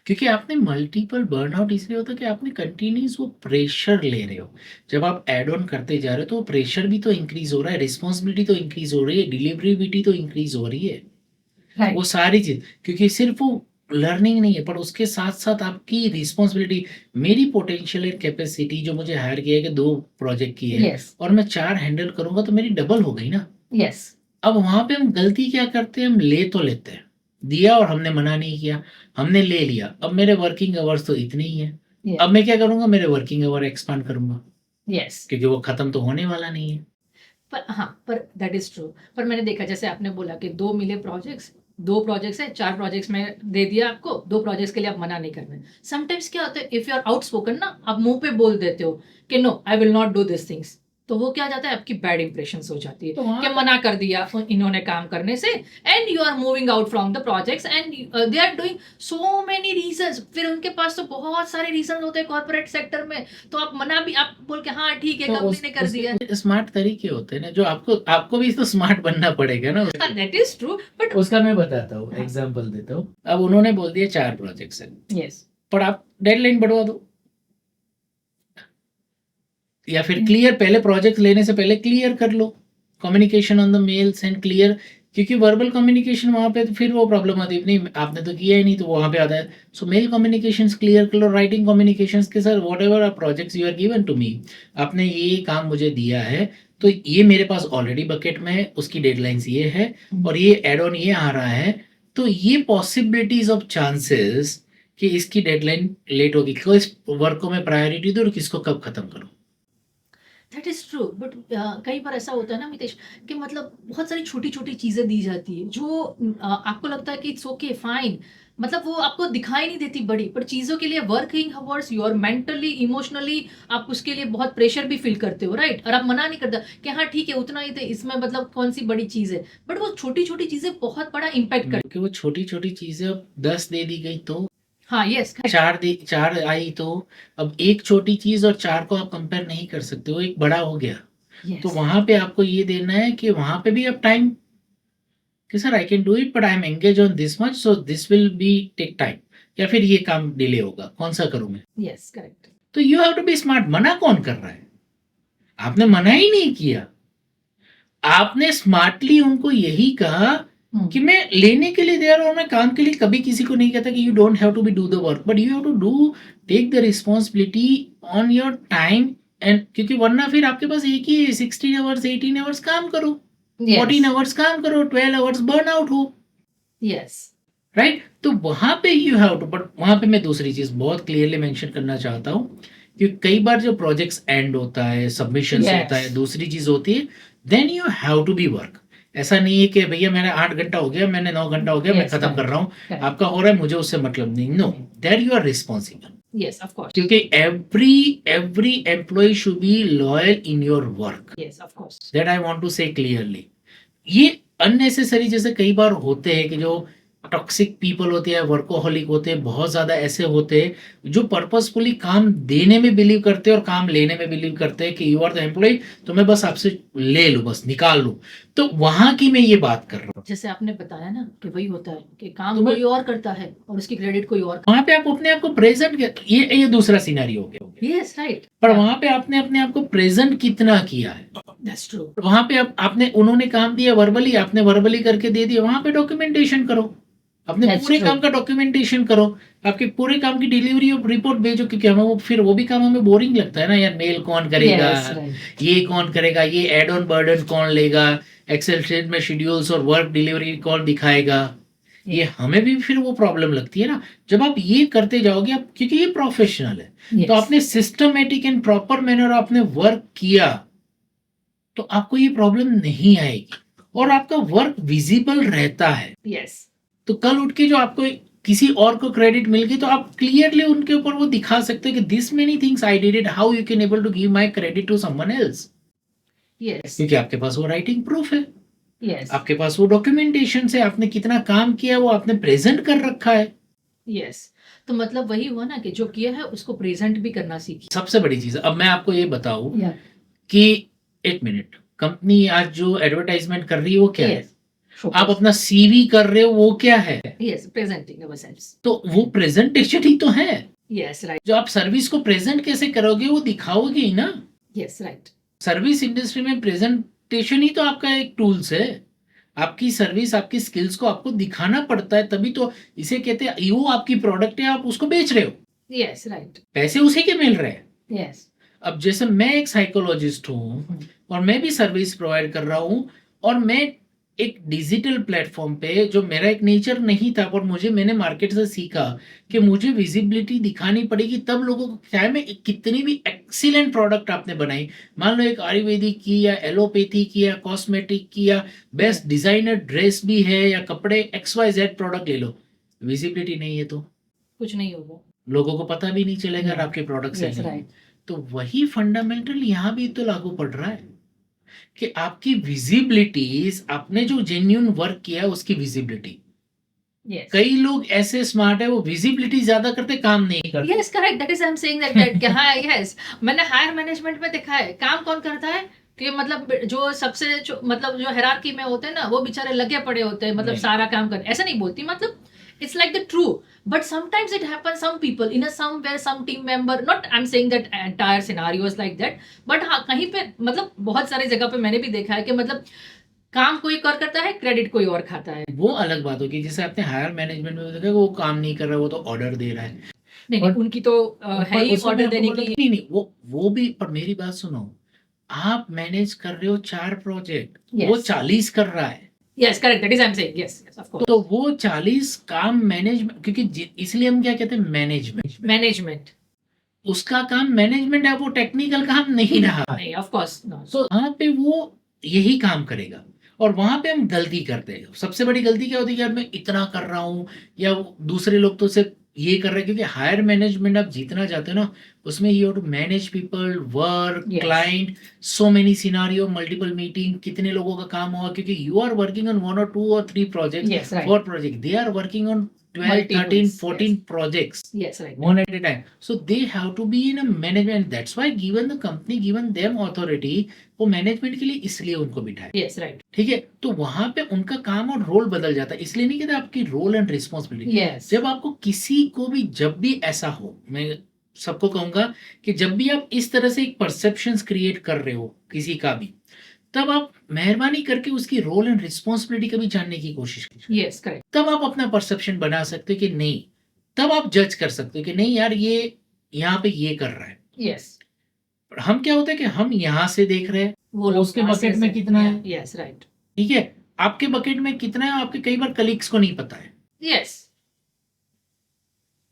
क्योंकि आपने मल्टीपल बर्नआउट इसलिए होता है कि आपने कंटिन्यूस वो प्रेशर ले रहे हो। जब आप एड ऑन करते जा रहे हो तो वो प्रेशर भी तो इंक्रीज हो रहा है, रिस्पॉन्सिबिलिटी तो इंक्रीज हो रही है, डिलीवरेबिलिटी तो इंक्रीज हो रही है। राइट, वो सारी चीज, क्योंकि सिर्फ वो लर्निंग नहीं है, पर उसके साथ साथ आपकी रिस्पॉन्सिबिलिटी। मेरी पोटेंशियल एंड कैपेसिटी जो मुझे हायर किया है कि 2 प्रोजेक्ट की है, यस, और मैं 4 हैंडल करूंगा तो मेरी डबल हो गई ना। यस, अब वहां पे हम गलती क्या करते हैं, हम ले तो लेते हैं, दिया और हमने मना नहीं किया, हमने ले लिया, अब मेरे वर्किंग आवर्स तो इतने ही है, अब मैं क्या करूंगा, मेरे वर्किंग आवर एक्सपांड करूंगा, यस। क्योंकि वो खत्म तो होने वाला नहीं है। पर हाँ, पर दैट इज ट्रू। पर मैंने देखा, जैसे आपने बोला कि 2 मिले प्रोजेक्ट्स, 2 प्रोजेक्ट्स है, 4 प्रोजेक्ट्स में दे दिया आपको, 2 प्रोजेक्ट्स के लिए आप मना नहीं करना। समटाइम्स क्या होता है, इफ यू आर आउटस्पोकन ना, आप मुंह पे बोल देते हो कि no I will not do this things, तो वो क्या जाता है, आपकी बैड इंप्रेशन हो जाती है तो वहाँ कि मना कर दिया इन्होंने काम करने से, and you are moving out from the projects and they are doing so many reasons. फिर उनके पास तो बहुत सारे रीजन होते हैं कॉर्पोरेट सेक्टर में, तो आप मना भी, आप बोल के हाँ ठीक है, तो कंपनी ने कर दिया। स्मार्ट तरीके होते हैं ना, जो आपको आपको भी तो स्मार्ट बनना पड़ेगा ना। दैट इज ट्रू, बट उसका मैं बताता हूँ, हाँ। एग्जांपल देता हूँ। अब उन्होंने बोल दिया 4 प्रोजेक्ट्स है, यस, पर आप डेडलाइन बढ़वा दो, या फिर हम्म। क्लियर, पहले प्रोजेक्ट लेने से पहले क्लियर कर लो, communication on the mails and clear. क्योंकि वर्बल कम्युनिकेशन वहां पे तो फिर वो प्रॉब्लम आती है, नहीं आपने तो किया ही नहीं, तो वहां पे आता है। सो मेल कम्युनिकेशंस क्लियर कर लो, राइटिंग कम्युनिकेशंस के sir whatever are projects you are given to me, आपने ये काम मुझे दिया है, तो ये मेरे पास ऑलरेडी बकेट में है, उसकी डेडलाइंस ये है, और ये एड ऑन ये आ रहा है, तो ये पॉसिबिलिटीज ऑफ चांसेस कि इसकी डेडलाइन लेट होगी, किस वर्क को मैं प्रायोरिटी दूं और किसको कब खत्म करूं। दैट इज ट्रू, बट कई बार ऐसा होता है ना मितेश, कि मतलब बहुत सारी छोटी छोटी चीजें दी जाती है जो आपको लगता है कि इट्स ओके फाइन, मतलब वो आपको दिखाई नहीं देती बड़ी, पर चीज़ों के लिए working hours you are mentally, emotionally आप उसके लिए बहुत प्रेशर भी फील करते हो, राइट? और आप मना नहीं करते कि हाँ ठीक है उतना ही थे, इसमें मतलब कौन-सी बड़ी चीज़ है। बट वो छोटी-छोटी चीज़ें बहुत बड़ा इम्पैक्ट करती क्योंकि वो छोटी-छोटी चीज़ें अब 10 दे दी गई तो हाँ, येस, करेक्ट। 4 आई तो अब एक छोटी चीज़ और 4 को आप कंपेयर नहीं कर सकते, वो एक बड़ा हो गया। तो येस, वहाँ पे आपको ये देना है कि वहाँ पे भी अब टाइम कि sir I can do it but I am engage on this much so this will be take time, या फिर ये काम डिले होगा, कौन-सा करूँ मैं? Yes, correct. तो you have to be smart. मना कौन कर रहा है? आपने मना ही नहीं किया। आपने स्मार्टली उनको यही कहा हुँ, कि मैं लेने के लिए तैयार हूँ और मैं काम के लिए कभी किसी को नहीं कहता कि you don't have to be do the work, but you have to do take the responsibility on your time. And क्योंकि वरना फिर आपके पास एक ही 16 आवर्स 18 आवर्स काम करो, 14 येस, आवर्स काम करो, 12 आवर्स बर्न आउट हो, येस, राइट? तो वहां पे यू हैव टू, बट वहां पे मैं दूसरी चीज बहुत क्लियरली मेंशन करना चाहता हूँ कि कई बार जो प्रोजेक्ट्स एंड होता है, सबमिशंस होता है, येस, दूसरी चीज होती है, then you have to be work. ऐसा नहीं है कि भैया मेरा 8 घंटा हो गया, मैंने 9 घंटा हो गया, मैं येस, खत्म कर करेक्ट, रहा हूँ, करेक्ट। आपका हो रहा है, मुझे उससे मतलब नहीं। No, that you are responsible. Yes, of course. क्योंकि every employee should be loyal in your work, yes, of course. That I want to say clearly. ये अननेसेसरी जैसे कई बार होते हैं कि जो टॉक्सिक पीपल होते हैं, वर्कोहॉलिक होते हैं, बहुत ज़्यादा ऐसे होते हैं जो पर्पसफुली काम देने में बिलीव करते हैं और काम लेने में बिलीव करते हैं कि यू आर द एम्प्लॉय, तो मैं बस आपसे ले लूँ, बस निकाल लूँ। तो वहाँ की मैं ये बात कर रहा हूँ। जैसे आपने बताया ना कि वही होता है कि काम तो मैं कोई और करता है और उसकी क्रेडिट कोई और। वहाँ पे आप अपने आप को प्रेजेंट, ये दूसरा सिनेरियो हो गया। Yes, right. पर वहाँ पे आपने अपने आप को प्रेजेंट कितना किया है, दैट्स ट्रू। वहाँ पे आपने, उन्होंने काम दिया वर्बली, आपने वर्बली करके दे दिया, वहाँ पे डॉक्यूमेंटेशन करो, अपने That's पूरे true. काम का डॉक्यूमेंटेशन करो, आपके पूरे काम की डिलीवरी और रिपोर्ट भेजो, क्योंकि हमें वो फिर वो भी काम हमें बोरिंग लगता है ना यार, मेल कौन करेगा, Yes, right. ये कौन करेगा, ये एड ऑन बर्डन कौन लेगा, एक्सेल शीट में शेड्यूल्स और वर्क डिलीवरी कौन दिखाएगा, ये हमें भी फिर वो प्रॉब्लम लगती है ना। जब आप ये करते जाओगे, आप, क्योंकि ये प्रोफेशनल है, Yes. तो आपने सिस्टमेटिक एंड प्रॉपर मैनर आपने वर्क किया, तो आपको ये प्रॉब्लम नहीं आएगी और आपका वर्क विजिबल रहता है। Yes. तो कल उठ के जो आपको किसी और को क्रेडिट मिल गई, तो आप क्लियरली उनके ऊपर वो दिखा सकते हैं कि this many things I did it, how you can able to give my credit to someone else. Yes. क्योंकि आपके पास वो राइटिंग प्रूफ है, Yes. आपके पास वो डॉक्यूमेंटेशन है, आपने कितना काम किया वो आपने प्रेजेंट कर रखा है। Yes. तो मतलब वही हुआ ना कि जो किया है उसको प्रेजेंट भी करना सीखिए। सबसे बड़ी चीज, अब मैं आपको ये बताऊं Yeah. कि एक मिनट, कंपनी आज जो एडवर्टाइजमेंट कर रही है वो क्या है? Yes. Showcase. आप अपना सीवी कर रहे हो वो क्या है? Yes, presenting ourselves. तो वो प्रेजेंटेशन ही तो है। Yes, right. जो आप सर्विस को प्रेजेंट कैसे करोगे वो दिखाओगे ही ना। Yes, right. सर्विस इंडस्ट्री में प्रेजेंटेशन ही तो आपका एक टूल्स है। आपकी सर्विस, आपकी स्किल्स को आपको दिखाना पड़ता है, तभी तो इसे कहते हैं वो आपकी प्रोडक्ट है, आप उसको बेच रहे हो, Yes, right. पैसे उसी के मिल रहे हैं। Yes. अब जैसे मैं एक साइकोलॉजिस्ट हूँ और मैं भी सर्विस प्रोवाइड कर रहा हूँ, और मैं एक डिजिटल प्लेटफॉर्म पे, जो मेरा एक नेचर नहीं था, पर मैंने मार्केट से सीखा कि मुझे विजिबिलिटी दिखानी पड़ेगी, तब लोगों को, चाहे मैं कितनी भी एक्सीलेंट प्रोडक्ट आपने बनाई, मान लो एक आयुर्वेदिक की या एलोपैथी की या कॉस्मेटिक की या बेस्ट डिजाइनर ड्रेस भी है या कपड़े XYZ प्रोडक्ट ले लो, विजिबिलिटी नहीं है तो कुछ नहीं होगा। लोगों को पता भी नहीं चलेगा Yeah. आपके प्रोडक्ट से। Yes, right. तो वही फंडामेंटल यहाँ भी तो लागू पड़ रहा है कि आपकी विजिबिलिटीज, आपने जो जेन्युइन वर्क किया है उसकी विजिबिलिटी। Yes. कई लोग ऐसे स्मार्ट है, वो विजिबिलिटी ज्यादा करते, काम नहीं करते। Yes, correct. That is I'm saying that कि हाँ, yes. मैंने हायर मैनेजमेंट में देखा है, काम कौन करता है कि मतलब जो सबसे मतलब जो हायरार्की में होते हैं ना, वो बेचारे लगे पड़े होते हैं, मतलब नहीं। सारा काम कर, ऐसा नहीं बोलती, मतलब it's like the true, but sometimes it happens some people in a somewhere some team member, not I'm saying that entire scenario is like that, but हाँ कहीं पे मतलब बहुत सारी जगह पे मैंने भी देखा है कि मतलब काम कोई और करता है, क्रेडिट कोई और खाता है। वो अलग बात होगी, जैसे आपने हायर मैनेजमेंट में देखा, वो काम नहीं कर रहा, वो तो ऑर्डर दे रहा है। नहीं नहीं, उनकी तो है ही ऑर्डर देने की। नहीं नहीं, वो भी, पर मेरी बात सुनो, आप मैनेज कर रहे हो 4 प्रोजेक्ट, वो Yes. 40 कर रहा है। Yes, correct. That is I'm saying. Yes, yes, of course. तो वो 40 काम मैनेजमेंट, क्योंकि इसलिए हम क्या कहते हैं, मैनेजमेंट, Management. उसका काम मैनेजमेंट है, वो टेक्निकल काम नहीं रहा है। नहीं, of course, no. तो वहां पे वो यही काम करेगा, और वहां पे हम गलती करते हैं। सबसे बड़ी गलती क्या होती है कि यार मैं इतना कर रहा हूँ, या दूसरे लोग तो सिर्फ ये कर रहे हैं, क्योंकि हायर मैनेजमेंट आप जीतना चाहते हो ना, उसमें you have to manage people, work, Yes. Client, so many scenario, multiple meeting, कितने लोगों का काम हुआ, क्योंकि you are working on 1 or 2 or 3 projects, Yes, right. 4 projects, they are working on 12, Multiples, 13, yes. 14 projects Yes, right. one at a time. So they have to be in a management. That's why given the company, given them authority, वो मैनेजमेंट के लिए इसलिए उनको बिठाए। Yes, right. ठीक है, तो वहां पे उनका काम और रोल बदल जाता है। इसलिए नहीं कहते आपकी रोल एंड रिस्पॉन्सिबिलिटी। Yes. जब आपको किसी को भी, जब भी ऐसा हो, मैं सबको कहूंगा कि जब भी आप इस तरह से एक परसेप्शन क्रिएट कर रहे हो किसी का भी, तब आप मेहरबानी करके उसकी रोल एंड रिस्पॉन्सिबिलिटी कभी जानने की कोशिश कीजिए। Yes, correct. तब आप अपना परसेप्शन बना सकते हो कि नहीं, तब आप जज कर सकते हो कि नहीं यार ये यहाँ पे ये कर रहा है। Yes. पर हम क्या होता है कि हम यहाँ से देख रहे हैं, वो लोग उसके वहाँ बकेट से- में कितना है, Yes, right. ठीक है, आपके बकेट में कितना है, आपके कई बार कलीग्स को नहीं पता है, Yes.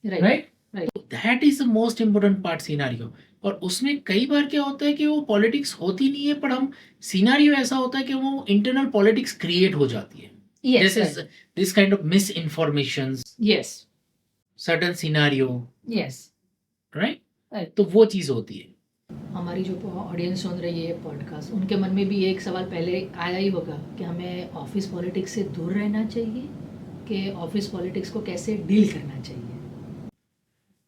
Right. Right? Right. That is the most important part scenario. और उसमें कई बार क्या होता है कि वो पॉलिटिक्स होती नहीं है, पर हम सिनारियो ऐसा होता है कि वो इंटरनल पॉलिटिक्स क्रिएट हो जाती है। Yes. This is right. This kind of miss information, Yes. Certain scenario, Yes. Right? Right. तो वो चीज होती है। हमारी जो ऑडियंस सुन रही है पॉडकास्ट, उनके मन में भी एक सवाल पहले आया ही होगा कि हमें ऑफिस पॉलिटिक्स से दूर रहना चाहिए कि ऑफिस पॉलिटिक्स को कैसे डील करना चाहिए।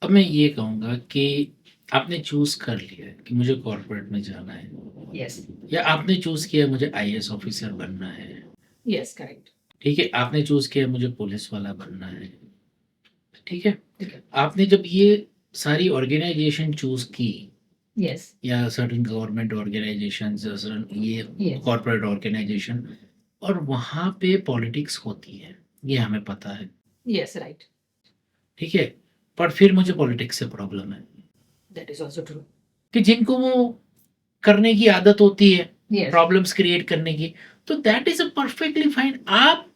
अब मैं ये कहूंगा कि आपने चूज कर लिया है कि मुझे कॉर्पोरेट में जाना है, यस या आपने चूज किया मुझे आईएएस ऑफिसर बनना है, यस करेक्ट ठीक है, आपने चूज किया मुझे पुलिस वाला बनना है, ठीक है, ठीक है आपने जब ये सारी ऑर्गेनाइजेशन चूज की, यस या सर्टेन गवर्नमेंट ऑर्गेनाइजेशन, ये Yes. कॉर्पोरेट ऑर्गेनाइजेशन, और वहां पे पॉलिटिक्स होती है, ये हमें पता है, यस राइट ठीक है, पर फिर मुझे पॉलिटिक्स से प्रॉब्लम है दैट इज आल्सो ट्रू कि जिनको वो करने की आदत होती है, यस प्रॉब्लम्स क्रिएट करने की, तो that is a perfectly fine. आप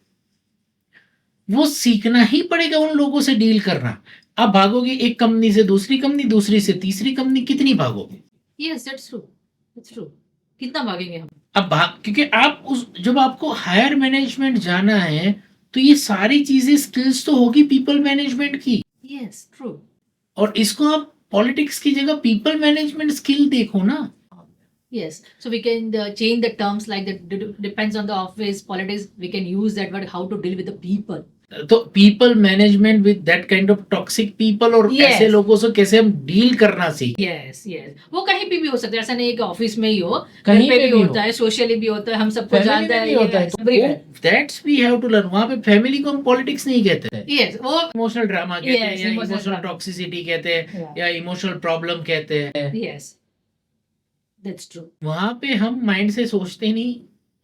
वो सीखना ही पड़ेगा उन लोगों से डील करना। आप भागोगे एक कंपनी से दूसरी कंपनी, दूसरी से तीसरी कंपनी, कितनी भागोगे? यस दैट्स ट्रू कितना भागेंगे हम। अब भाग, क्योंकि आप उस, जब आपको हायर मैनेजमेंट जाना है तो ये सारी चीजें, स्किल्स तो होगी पीपल मैनेजमेंट की, यस ट्रू और इसको आप पॉलिटिक्स की जगह पीपल मैनेजमेंट स्किल देखो ना। Yes, so we can change the terms like that depends on the office politics. We can use that word how to deal with the people. तो people management with that kind of toxic people, और Yes. ऐसे लोगों से कैसे हम डील करना सीखें। Yes, yes. वो कहीं पे भी हो सकता है, ऐसा नहीं है कि ऑफिस में ही हो, कहीं घर पे पे भी भी होता हो। है, सोशली भी होता है, हम सबको फैमिली जानता में है भी होता है, everywhere. That's we have to learn. वहां पे फैमिली को हम पॉलिटिक्स नहीं कहते हैं, Yes, वो इमोशनल ड्रामा कहते हैं, Yes, या emotional इमोशनल drama. टॉक्सिसिटी कहते हैं, Yeah. या इमोशनल प्रॉब्लम कहते हैं। yes, that's true. वहां पे हम माइंड से सोचते नहीं,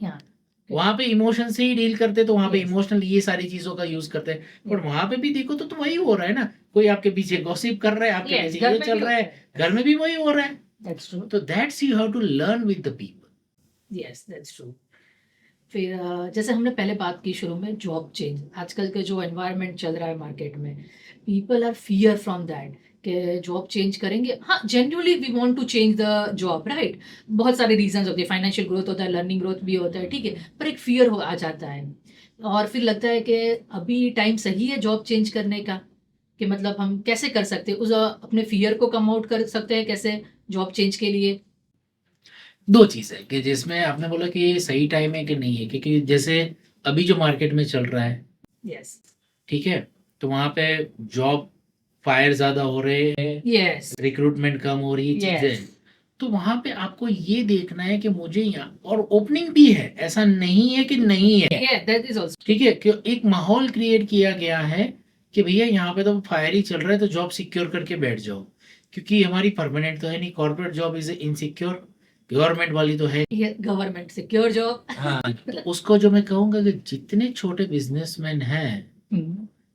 Yeah. वहां पे इमोशन से ही डील करते, तो वहां पे Yes. इमोशनल ये सारी चीजों का यूज करते हैं। पर Yeah. वहां पे भी देखो तो वही हो रहा है ना, कोई आपके पीछे गॉसिप कर रहा है, आपके Yes, पीछे घर ये में चल भी रहा है, होता है। घर में भी वही हो रहा है। That's true. तो that's you have to learn with the people. Yes, that's true. फिर जैसे हमने पहले बात की शुरू में जॉब चेंज, आजकल के जो एनवायरनमेंट चल रहा है मार्केट में, people are fear from that कि जॉब चेंज करेंगे। हाँ, genuinely we want to change the job, right. बहुत सारे रीजंस होते हैं, फाइनेंशियल ग्रोथ होता है, लर्निंग ग्रोथ भी होता है, ठीक है, पर एक फियर आ जाता है, और फिर लगता है कि अभी टाइम सही है जॉब चेंज करने का, कि मतलब हम कैसे कर सकते हैं उस अपने फियर को कम आउट कर सकते हैं कैसे जॉब चेंज के लिए। दो चीज है कि जिसमें आपने बोला कि ये सही टाइम है कि नहीं है, क्योंकि जैसे अभी जो मार्केट में चल रहा है, यस ठीक है, तो वहां पे जॉब फायर ज्यादा हो रहे हैं, यस रिक्रूटमेंट कम हो रही है, Yes. चीजें, तो वहां पे आपको ये देखना है कि मुझे यहाँ, और ओपनिंग भी है, ऐसा नहीं है कि नहीं है, या दैट इज आल्सो ठीक है, कि एक माहौल क्रिएट किया गया है कि भैया यहाँ पे तो फायर ही चल रहा है, तो जॉब सिक्योर करके बैठ जाओ, क्योंकि हमारी परमानेंट तो है नहीं, corporate job is insecure, government वाली तो है। Government secure job. हाँ, तो उसको जो मैं कहूंगा कि जितने छोटे बिजनेसमैन हैं,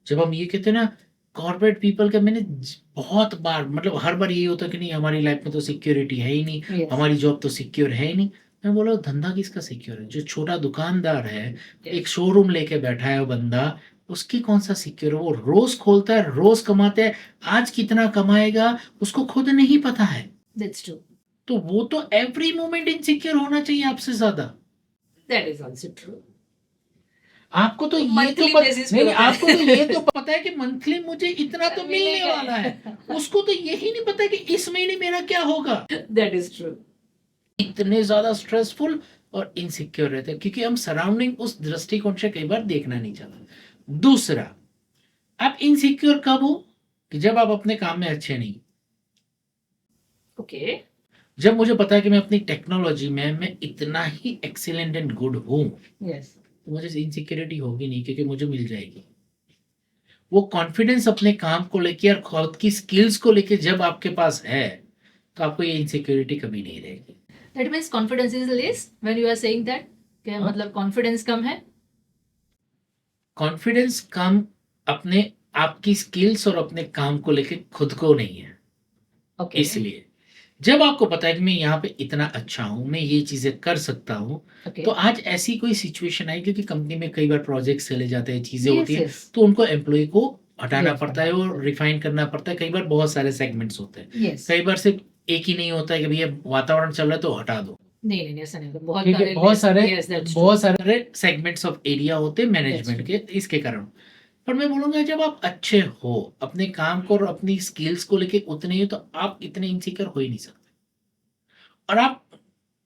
जब हम ये कहते हैं ना कॉर्पोरेट पीपल का, मैंने बहुत बार, मतलब हर बार यही होता है कि नहीं हमारी लाइफ में तो सिक्योरिटी है ही नहीं, Yes. हमारी जॉब तो सिक्योर है ही नहीं। मैं बोला धंधा किसका सिक्योर है? जो छोटा दुकानदार है, एक शोरूम लेके बैठा है वो बंदा, उसकी कौन सा सिक्योर है? वो रोज खोलता है, रोज कमाता है, आज कितना कमाएगा उसको खुद नहीं पता है, दैट्स ट्रू। तो वो तो एवरी मोमेंट इनसिक्योर होना चाहिए आपसे ज्यादा। That is also true. आपको तो ये तो Monthly basis पे नहीं, होता है। आपको तो ये तो पता है कि मंथली मुझे इतना तो मिलने मिलेगा। वाला है, उसको तो यही नहीं पता कि इस महीने मेरा क्या होगा। That is true. इतने ज्यादा स्ट्रेसफुल और इनसिक्योर रहते हैं क्योंकि हम सराउंडिंग उस दृष्टिकोण से कई बार देखना नहीं चाहते। दूसरा, आप इनसिक्योर कब हो कि जब आप अपने काम में अच्छे नहीं। ओके। जब मुझे पता है कि मैं अपनी टेक्नोलॉजी में मैं इतना ही एक्सीलेंट एंड गुड हूं, यस। तो मुझे इनसिक्योरिटी होगी नहीं क्योंकि मुझे मिल जाएगी। वो कॉन्फिडेंस अपने काम को लेके और खुद की स्किल्स को लेके जब आपके पास है, तो आपको ये इनसिक्योरिटी कभी नहीं रहेगी। That means confidence is less when you are saying that, क्या हाँ। मतलब कॉन्फिडेंस कम है? कॉन्फिडेंस कम अपने आपकी स्किल्स और अपने काम को लेके खुद को नहीं है। ओके। इसलिए जब आपको पता है कि मैं यहाँ पे इतना अच्छा हूँ, मैं ये चीजें कर सकता हूँ, ओके। तो आज ऐसी कोई सिचुएशन आई क्योंकि कंपनी में कई बार प्रोजेक्ट्स चले जाते हैं, चीजें Yes, होती हैं, yes. तो उनको एम्प्लॉय को हटाना Yes, पड़ता है और हटाना रिफाइन करना पड़ता है। कई बार बहुत सारे सेगमेंट्स होते हैं, यस। कई बार सिर्फ एक ही नहीं होता है कि भैया वातावरण चल रहा है तो हटा दो। नहीं नहीं ऐसा नहीं होता, बहुत ठीक है, सारे बहुत सारे yes, that's true. बहुत सारे सेगमेंट्स ऑफ एरिया होते हैं मैनेजमेंट That's के, इसके कारण। पर मैं बोलूंगा जब आप अच्छे हो अपने काम को और अपनी स्किल्स को लेके उतने ही, तो आप इतने इनसिक्योर हो ही नहीं सकते। और आप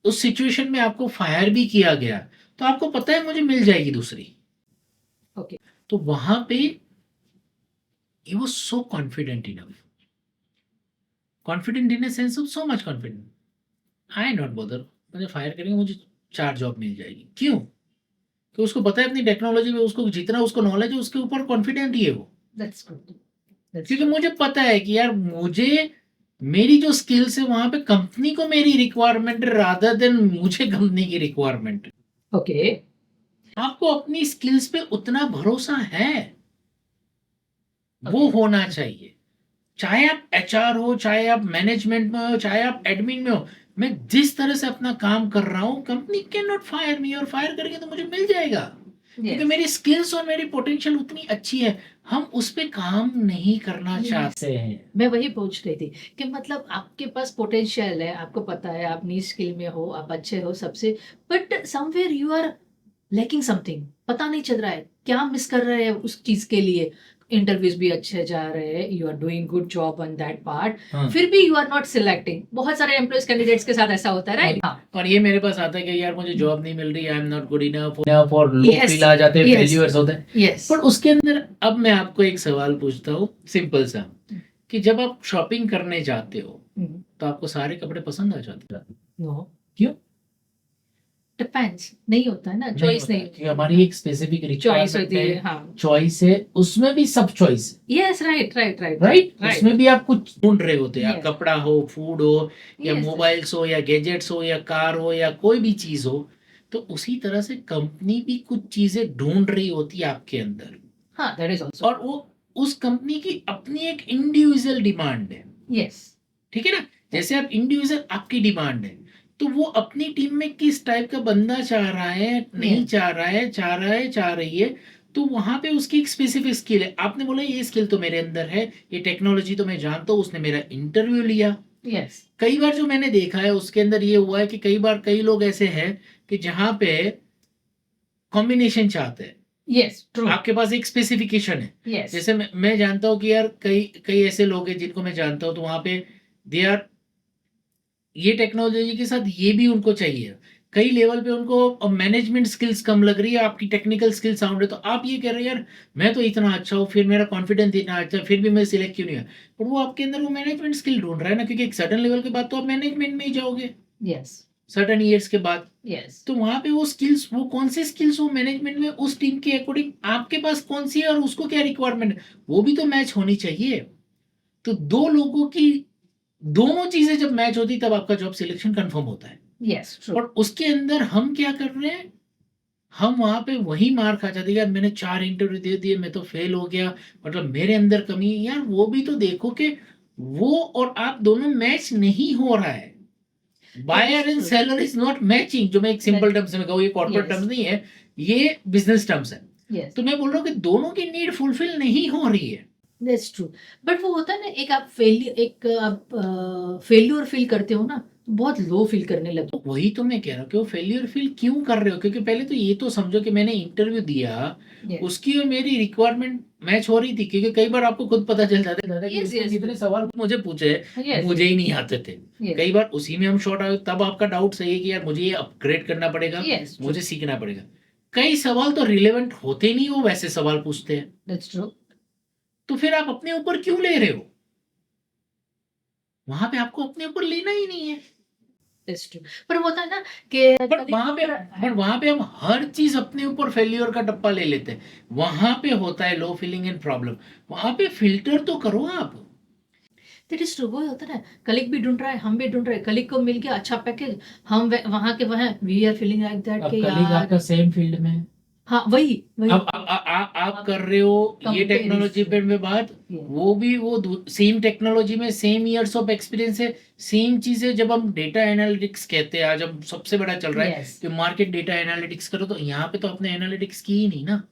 उस सिचुएशन में आपको फायर भी किया गया, तो आपको पता है मुझे मिल जाएगी दूसरी। Okay. तो वहां पे he was so confident enough, confident in sense of so much confident, I not bother, मुझे फायर करेंगे मुझे 4 जॉब मिल जाएगी। क्यों? कि उसको पता है अपनी टेक्नोलॉजी में उसको जितना उसको नॉलेज है उसके ऊपर कॉन्फिडेंट ही है वो। That's good. That's क्योंकि good. मुझे पता है कि यार मुझे मेरी जो स्किल्स है वहां पे कंपनी को मेरी रिक्वायरमेंट रादर देन मुझे कंपनी की रिक्वायरमेंट। Okay. आपको अपनी स्किल्स पे उतना भरोसा है, वो Okay. होना चाहिए। चाहे आप एचआर हो, चाहे आप मैनेजमेंट में हो, चाहे आप एडमिन में हो, मैं जिस तरह से अपना काम कर रहा हूं, कंपनी कैन नॉट फायर मी, और फायर करेंगे तो मुझे मिल जाएगा क्योंकि Yes. मेरी स्किल्स और मेरी पोटेंशियल उतनी अच्छी है। हम उस पे काम नहीं करना Yes. चाहते हैं। मैं वही पूछ रही थी कि मतलब आपके पास पोटेंशियल है, आपको पता है आप नीश स्किल में हो, आप अच्छे हो सबसे, but somewhere you are lacking something, पता नहीं चल रहा है क्या मिस कर रहे हैं उस चीज के लिए। इंटरव्यूज भी अच्छे जा रहे हैं, you are doing good job on that part, हाँ। फिर भी यू आर नॉट सिलेक्टिंग। बहुत सारे एम्प्लॉयज कैंडिडेट्स के साथ ऐसा होता है, राइट? और ये मेरे पास आता है कि यार मुझे जॉब नहीं मिल रही, I am not good enough, और लो Yes, फील आ जाते हैं, yes. फेल्यूर्स होते हैं। यस। पर उसके अंदर अब मैं आपको एक सवाल पूछता हूँ सिंपल सा, कि जब आप शॉपिंग करने जाते हो तो आपको सारे कपड़े पसंद आ जाते हैं? नो, क्यों? डिपेंड्स, नहीं होता है ना, चॉइस नहीं, कि हमारी एक स्पेसिफिक चॉइस होती है। रिक्वायरमेंट है, हाँ, चॉइस है, उसमें भी सब choice yes, right right right right, उसमें भी आप कुछ ढूंढ रहे होते हैं, Yes. कपड़ा हो, फूड हो, या Yes. मोबाइल्स हो, या गैजेट्स हो, या कार हो, या कोई भी चीज हो, तो उसी तरह से कंपनी भी कुछ चीजें ढूंढ रही होती है आपके अंदर, हाँ, दैट इज आल्सो, और वो उस कंपनी की अपनी एक इंडिविजुअल डिमांड है। यस, ठीक है ना? जैसे आप इंडिविजुअल आपकी डिमांड है, तो वो अपनी टीम में किस टाइप का बंदा चाह रहा है, नहीं Yeah. चाह रहा है, चाह रहा है, चाह रही है, तो वहां पे उसकी एक स्पेसिफिक स्किल है। आपने बोला ये स्किल तो मेरे अंदर है, ये टेक्नोलॉजी तो मैं जानता हूँ, उसने मेरा इंटरव्यू लिया। यस, कई बार जो मैंने देखा है उसके अंदर ये हुआ है कि कई बार कई लोग ऐसे हैं कि जहां पे कॉम्बिनेशन चाहते हैं, यस, ट्रू, आपके पास एक स्पेसिफिकेशन है। यस, जैसे मैं जानता हूँ कि यार कई कई ऐसे लोग हैं जिनको मैं जानता हूँ, तो वहां पे दे आर, ये टेक्नोलॉजी के साथ ये भी उनको चाहिए। कई लेवल पे उनको मैनेजमेंट स्किल्स कम लग रही है, आपकी टेक्निकल स्किल साउंड है, तो आप ये कह रहे हैं यार मैं तो इतना अच्छा हूँ, फिर मेरा कॉन्फिडेंस इतना अच्छा है, फिर भी मैं सिलेक्ट क्यों नहीं हुआ? पर वो आपके अंदर वो मैनेजमेंट स्किल ढूंढ रहा है ना, क्योंकि एक सर्टन लेवल के बाद तो आप मैनेजमेंट में ही जाओगे, यस, सर्टन ईयर्स के बाद। यस, तो वहां पे वो स्किल्स, वो कौन सी स्किल्स वो मैनेजमेंट में उस टीम के अकॉर्डिंग आपके पास कौन सी है और उसको क्या रिक्वायरमेंट है, वो भी तो मैच होनी चाहिए। तो दो लोगों की दोनों चीजें जब मैच होती तब आपका जॉब सिलेक्शन कंफर्म होता है। यस, ट्रू, और उसके अंदर हम क्या कर रहे हैं, हम वहां पे वही मार खा जाते हैं, यार मैंने 4 इंटरव्यू दे दिए, मैं तो फेल हो गया, मतलब मेरे अंदर कमी है। यार वो भी तो देखो कि वो और आप दोनों मैच नहीं हो रहा है। Buyer and true. Seller is not matching, जो मैं एक सिंपल टर्म्स में कहूँ, ये कॉर्पोरेट Yes. टर्म्स नहीं है, ये बिजनेस टर्म्स है। यस, तो मैं बोल रहा हूँ कि दोनों की नीड फुलफिल नहीं हो रही है। That's true. बट वो होता है ना, एक आप फेल्यूर फील करते हो ना, तो बहुत लो फील करने लगते तो वही तो मैं कह रहा हूँ कि वो फेलियर फील क्यों कर रहे हो, क्योंकि पहले तो ये तो समझो कि मैंने इंटरव्यू दिया, हैं। उसकी और मेरी रिक्वायरमेंट मैच हो रही थी, क्योंकि कई बार आपको खुद पता चल जाता है कि Yes, इसने yes. जितने सवाल मुझे पूछे Yes, मुझे ही नहीं आते थे। yes. कई बार उसी में हम शॉर्ट आए, तब आपका डाउट सही है कि यार मुझे ये अपग्रेड करना पड़ेगा, Yes, true. मुझे सीखना पड़ेगा। कई सवाल तो रिलेवेंट होते ही नहीं, वो वैसे सवाल पूछते हैं, That's true. तो फिर आप अपने ऊपर क्यों ले रहे हो? वहां पे आपको अपने ऊपर लेना ही नहीं है। That's true. पर वो होता है ना कि बट वहां पे हम हर चीज अपने ऊपर फेल्योर का टप्पा ले लेते हैं। वहां पे होता है लो फीलिंग एंड प्रॉब्लम, वहां पे फिल्टर तो करो आप। That is true. वो होता है ना, कलीग भी ढूंढ रहा है, हम भी ढूंढ रहे हैं, कलीग को मिल गया अच्छा पैकेज, हम वहां के वहां we are feeling like that अब कि कलीग यार आपका सेम फील्ड में है। हाँ वही वही अब आप कर रहे हो ये टेक्नोलॉजी पे में बात, वो भी वो सेम टेक्नोलॉजी में सेम इयर्स ऑफ एक्सपीरियंस है, सेम चीजें। जब हम डेटा एनालिटिक्स कहते हैं, आज हम सबसे बड़ा चल रहा है Yes. कि मार्केट डेटा एनालिटिक्स करो, तो यहाँ पे तो आपने एनालिटिक्स की ही नहीं ना।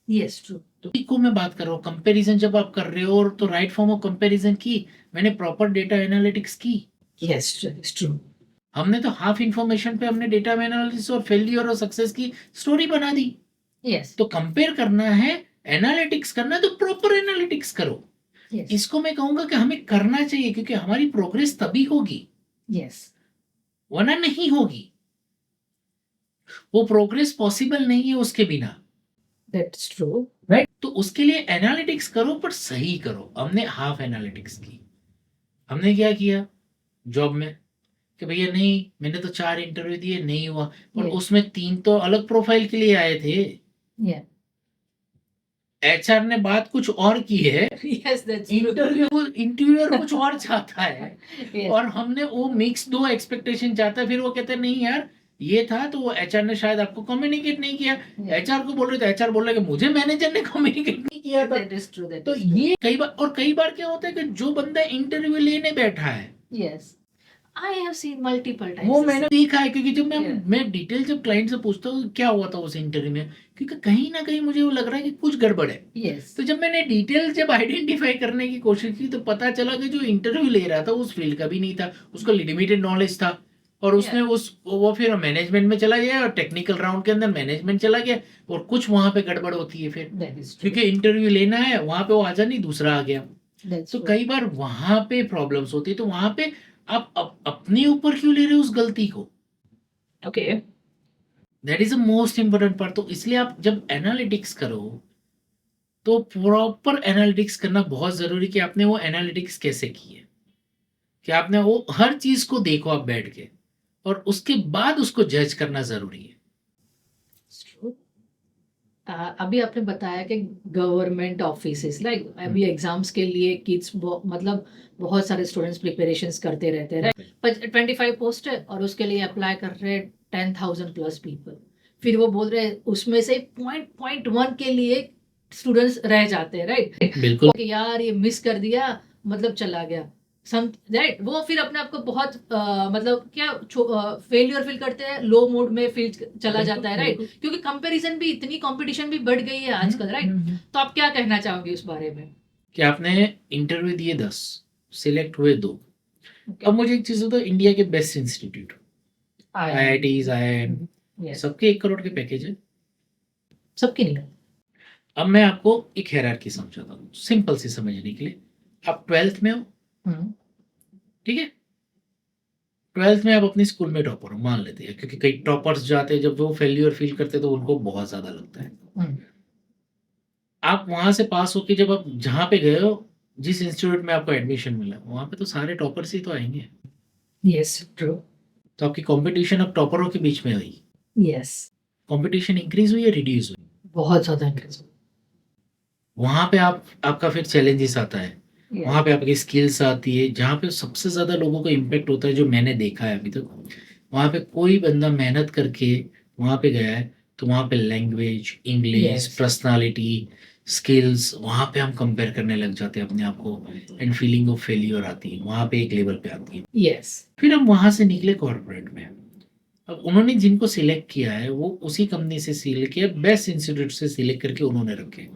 Yes true. तो को मैं बात कर रहा हूँ कंपैरिजन, जब आप कर रहे हो और तो राइट फॉर्म ऑफ कंपैरिजन की, मैंने प्रॉपर डेटा एनालिटिक्स की। Yes it's true. हमने तो हाफ इंफॉर्मेशन पे हमने डेटा एनालिसिस और फेलियर और सक्सेस की स्टोरी बना दी। यस तो कंपेयर करना है, एनालिटिक्स करना है, तो प्रॉपर एनालिटिक्स करो। यस इसको मैं कहूंगा कि हमें करना चाहिए, क्योंकि हमारी प्रोग्रेस तभी होगी, यस वरना नहीं होगी। वो प्रोग्रेस पॉसिबल नहीं है उसके बिना, दैट्स ट्रू। राइट? तो उसके लिए एनालिटिक्स करो, पर सही करो। हमने हाफ एनालिटिक्स की। हमने क्या किया जॉब में कि भैया नहीं, मैंने तो 4 इंटरव्यू दिए, नहीं हुआ, और Yes. उसमें 3 तो अलग प्रोफाइल के लिए आए थे। या एचआर ने बात कुछ और की है, यस दैट्स ट्रू। इंटरव्यूअर कुछ और चाहता है, यस और हमने वो मिक्स दो एक्सपेक्टेशन चाहता है। फिर वो कहते हैं नहीं यार ये था, तो वो एचआर ने शायद आपको कम्युनिकेट नहीं किया। एचआर को बोल रहे थे, एचआर बोल रहे कि मुझे मैनेजर ने कम्युनिकेट नहीं किया था। That is true. दैट तो ये कई बार क्या होता है कि जो बंदा इंटरव्यू लेने बैठा है, yes I have seen multiple times. वो मैंने देखा है, क्योंकि जब Yeah. मैं डिटेल जब क्लाइंट से पूछता हूँ क्या हुआ था उस इंटरव्यू में, क्योंकि कहीं ना कहीं मुझे वो लग रहा है कि कुछ गड़बड़ है। यस तो जब मैंने डिटेल जब आइडेंटिफाई करने की कोशिश की, तो पता चला कि जो इंटरव्यू ले रहा था उस फील्ड का भी नहीं था, उसको लिमिटेड नॉलेज था, और उसने वो फिर मैनेजमेंट में चला गया, और टेक्निकल राउंड के अंदर मैनेजमेंट चला गया, और कुछ वहां पे गड़बड़ होती है फिर, दैट इज ट्रू। क्योंकि इंटरव्यू लेना है, वहां पे वो आजा नहीं, दूसरा आ गया। दैट्स तो कई बार वहां पे प्रॉब्लम्स होती है, तो वहां पे आप अपने ऊपर क्यों ले रहे हो उस गलती को? Okay. That is the most important part. तो इसलिए आप जब एनालिटिक्स करो, तो प्रॉपर एनालिटिक्स करना बहुत जरूरी, कि आपने वो एनालिटिक्स कैसे की है, कि आपने वो हर चीज को देखो आप बैठ के, और उसके बाद उसको जज करना जरूरी है। अभी आपने बताया कि गवर्नमेंट ऑफिसेस लाइक अभी एग्जाम्स के लिए किड्स मतलब बहुत सारे स्टूडेंट्स प्रिपरेशंस करते रहते हैं, राइट? 25 पोस्ट है और उसके लिए अप्लाई कर रहे हैं 10,000 प्लस पीपल। फिर वो बोल रहे हैं उसमें से पॉइंट वन के लिए स्टूडेंट्स रह जाते हैं, राइट? बिल्कुल। कि यार ये मिस कर दिया, मतलब चला गया सम, राइट? वो फिर अपने आप को बहुत मतलब क्या फेलियर फील करते हैं, लो मोड में फील चला जाता है, राइट? क्योंकि कंपैरिजन भी इतनी कंपटीशन भी बढ़ गई है आजकल, राइट? तो आप क्या कहना चाहोगे इस बारे में? कि आपने इंटरव्यू दिए 10, सिलेक्ट हुए 2। अब मुझे एक चीज होता है, इंडिया के best institute IITs IIM Yes. सबके 1 करोड़ के पैकेज है। सबकी नहीं। अब मैं आपको एक हायरार्की समझाता हूँ, सिंपल सी समझने के लिए। आप 12th में हो, ठीक है? 12th में आप अपनी स्कूल में टॉपर हो, मान लेते हैं, क्योंकि कई टॉपर्स जाते हैं, जब वो फेल्यूर फील करते हैं तो उनको बहुत ज्यादा लगता है। आप वहां से पास होके जब आप जहाँ पे गए हो, जिस इंस्टीट्यूट में आपको एडमिशन मिला, वहां पे तो सारे टॉपर्स ही तो आएंगे। Yes true. तो आपकी कंपटीशन अब टॉपरों के बीच में हुई, यस कंपटीशन इंक्रीज हुई या रिड्यूस हुई? बहुत ज्यादा इंक्रीज। वहां पे आपका फिर चैलेंजेस आता है, वहां पे आपकी स्किल्स आती है। जहाँ पे सबसे ज्यादा लोगों को इम्पेक्ट होता है, जो मैंने देखा है अभी तक, वहां पे कोई बंदा मेहनत करके वहां पे गया है, तो वहां पे language, English, Yes. Personality, skills, वहां पे हम कंपेयर करने लग जाते हैं अपने आप को, एंड फीलिंग ऑफ फेलियर आती है, वहां पे एक लेवल पे आती है। यस फिर हम वहां से निकले कॉर्पोरेट में। अब उन्होंने जिनको सिलेक्ट किया है, वो उसी कंपनी से सिलेक्ट किया, बेस्ट इंस्टीट्यूट से सिलेक्ट करके उन्होंने रखे।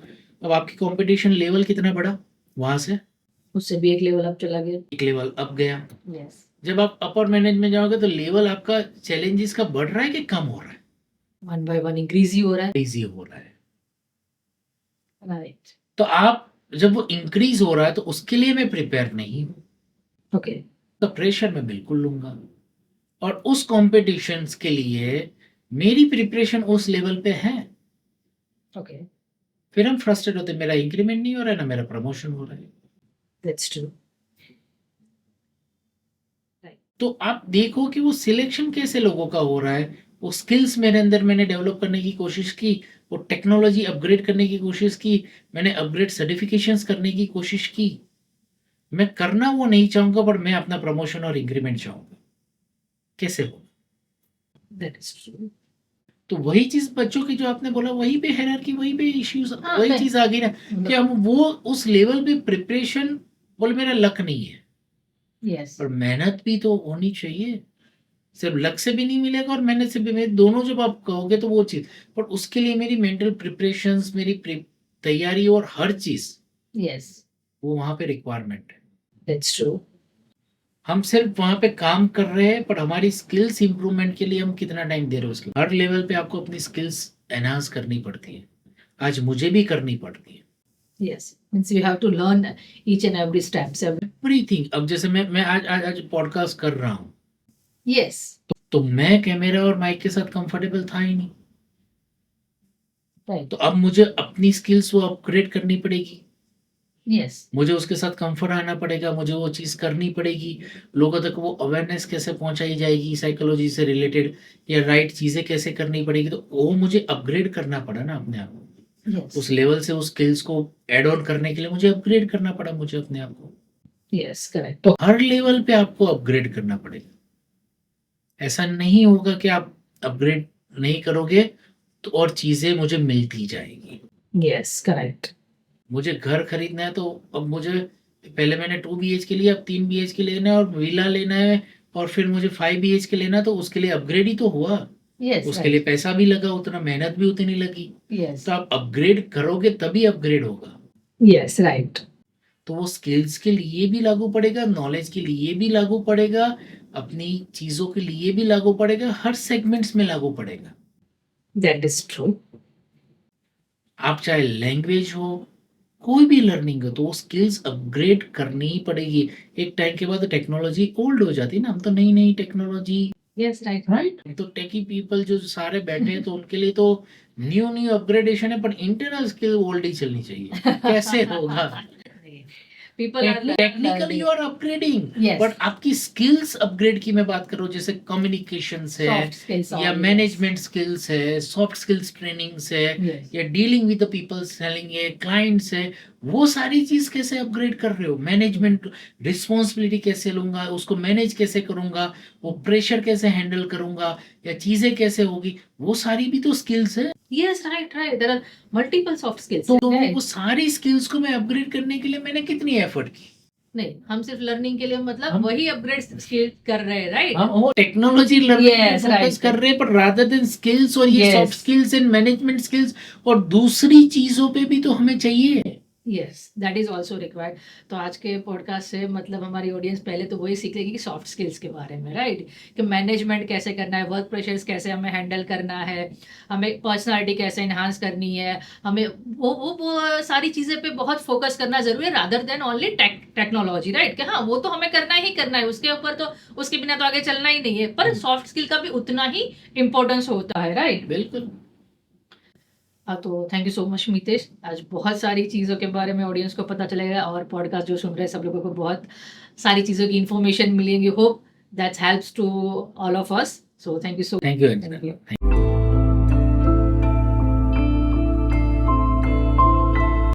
अब आपकी कंपटीशन लेवल कितना बढ़ा वहां से? उससे भी एक लेवल अप चला गया। एक लेवल अप गया। यस जब आप अपर मैनेजमेंट में जाओगे तो लेवल आपका चैलेंजेस का बढ़ रहा है कि कम हो रहा है? 1 बाय 1 इंक्रीज़ ही हो रहा है। इजी हो रहा है। राइट, तो आप जब वो इंक्रीज हो रहा है तो उसके लिए मैं प्रिपेयर नहीं हूँ, ओके, तो प्रेशर मैं बिल्कुल लूंगा। और उस कॉम्पिटिशन्स के लिए मेरी प्रिपरेशन उस लेवल पे है, ओके, फिर हम फ्रस्ट्रेट होते हैं, मेरा इंक्रीमेंट नहीं हो रहा है ना मेरा प्रमोशन हो रहा है। That's true. तो आप देखो कि वो सिलेक्शन कैसे लोगों का हो रहा है, वो स्किल्स मेरे अंदर मैंने डेवलप करने की कोशिश की, वो टेक्नोलॉजी अपग्रेड करने की कोशिश की, मैंने अपग्रेड सर्टिफिकेशंस करने की कोशिश की। मैं करना वो नहीं चाहूंगा, पर मैं अपना प्रमोशन और इंक्रीमेंट चाहूंगा। कैसे हो? That is true. तो वही चीज बच्चों की जो आपने बोला, वही पे हायरार्की, वही पे इश्यूज, हाँ, वही मैं चीज आ गई ना कि हम वो उस लेवल पे प्रिपरेशन, बोले मेरा लक नहीं है, यस, पर मेहनत भी तो होनी चाहिए। सिर्फ लक से भी नहीं मिलेगा और मेहनत से भी, मेरे दोनों जब आप कहोगे तो वो चीज, पर उसके लिए मेरी मेंटल प्रिपरेशंस, मेरी तैयारी और हर चीज यस, वो वहां पे रिक्वायरमेंट है। That's true. हम सिर्फ वहां पे काम कर रहे हैं, पर हमारी स्किल्स इंप्रूवमेंट के लिए हम कितना टाइम दे रहे हैं उसके, हर लेवल पे आपको अपनी स्किल्स एनहांस करनी पड़ती है। आज मुझे भी करनी पड़ती है Yes, means you have to learn each and every steps. Everything. अब जैसे मैं आज पॉडकास्ट कर रहा हूँ, Yes, तो मैं कैमरा और माइक के साथ कंफर्टेबल था ही नहीं, right. तो अब मुझे अपनी स्किल्स वो अपग्रेड करनी पड़ेगी, Yes, मुझे उसके साथ कंफर्ट आना पड़ेगा, मुझे वो चीज़ करनी पड़ेगी। लोगों तक वो अवेयरनेस कैसे पहुंचाई जाएगी साइकोलॉजी से रिलेटेड, या राइट चीज़ें कैसे करनी पड़ेगी, तो वो मुझे अपग्रेड करना पड़ा ना अपने आप को। yes, उस लेवल से उस स्किल्स को ऐड ऑन करने के लिए मुझे अपग्रेड करना पड़ा, मुझे अपने आप को। yes, correct. तो हर लेवल पे आपको अपग्रेड करना पड़ेगा। ऐसा नहीं होगा कि आप अपग्रेड नहीं करोगे तो और चीज़ें मुझे मिलती जाएगी। Yes, correct. मुझे घर खरीदना है तो अब मुझे, पहले मैंने 2 बीएचके लिया, अब 3 बीएचके लेना है और विला लेना है, और फिर मुझे 5 बीएचके लेना है, तो उसके लिए अपग्रेड ही तो हुआ। Yes, उसके right. लिए पैसा भी लगा, उतना मेहनत भी उतनी लगी। Yes, तो आप अपग्रेड करोगे तभी अपग्रेड होगा। yes, right. तो वो स्किल्स के लिए भी लागू पड़ेगा, नॉलेज के लिए भी लागू पड़ेगा, अपनी चीजों के लिए भी लागू पड़ेगा, हर सेगमेंट्स में लागू पड़ेगा। That is true. आप चाहे लैंग्वेज हो, कोई भी लर्निंग हो, तो वो स्किल्स अपग्रेड करनी ही पड़ेगी। एक टाइम के बाद टेक्नोलॉजी ओल्ड हो जाती है ना, हम तो नई नई टेक्नोलॉजी, Yes, right. राइट, तो टेकी पीपल जो सारे बैठे हैं तो उनके लिए तो न्यू न्यू अपग्रेडेशन है, पर इंटरनल स्किल ओल्ड ही चलनी चाहिए। कैसे होगा? People are technically you learning. Are upgrading, Yes. But आपकी स्किल्स अपग्रेड की मैं बात कर रहा हूँ, जैसे कम्युनिकेशंस है, Soft skills. या all, मैनेजमेंट स्किल्स है, सॉफ्ट स्किल्स ट्रेनिंग्स है, Yes. या dealing with the people, selling है, क्लाइंट्स है, वो सारी चीज कैसे अपग्रेड कर रहे हो? मैनेजमेंट रिस्पॉन्सिबिलिटी कैसे लूंगा, उसको मैनेज कैसे करूंगा, वो प्रेशर कैसे हैंडल करूंगा, या चीजें कैसे होगी, वो सारी भी तो स्किल्स है। Yes, right, right. There are multiple soft skills. तो Right. वो सारी स्किल्स को मैं अपग्रेड करने के लिए मैंने कितनी एफर्ट की। नहीं, हम सिर्फ लर्निंग के लिए मतलब हम- वही अपग्रेड स्किल कर रहे हैं, राइट? हम वो टेक्नोलॉजी लर्निंग पे Yes, फोकस right. कर रहे हैं, पर रादर देन स्किल्स, और ये Yes. Soft skills and management skills और दूसरी चीजों पे भी तो हमें चाहिए। Yes, that is also required. तो आज के पॉडकास्ट से मतलब हमारी ऑडियंस पहले तो वही सीखेगी कि सॉफ्ट स्किल्स के बारे में, राइट? कि मैनेजमेंट कैसे करना है, वर्क प्रेशर्स कैसे हमें हैंडल करना है, हमें पर्सनालिटी कैसे इन्हांस करनी है, हमें वो सारी चीज़ें पे बहुत फोकस करना जरूरी है, rather than only technology, right? कि हाँ, वो तो हमें करना ही करना है, उसके ऊपर तो उसके बिना तो आगे चलना ही नहीं है, पर सॉफ्ट स्किल का भी उतना ही इम्पोर्टेंस होता है, राइट? बिल्कुल। तो thank you so much Mitesh, आज बहुत सारी चीज़ों के बारे में ऑडियंस को पता चलेगा, और पॉडकास्ट जो सुन रहे हैं सब लोगों को बहुत सारी चीज़ों की इन्फॉर्मेशन मिलेंगी। Hope that's helps to all of us. So thank you so thank you Thank you. Anjana.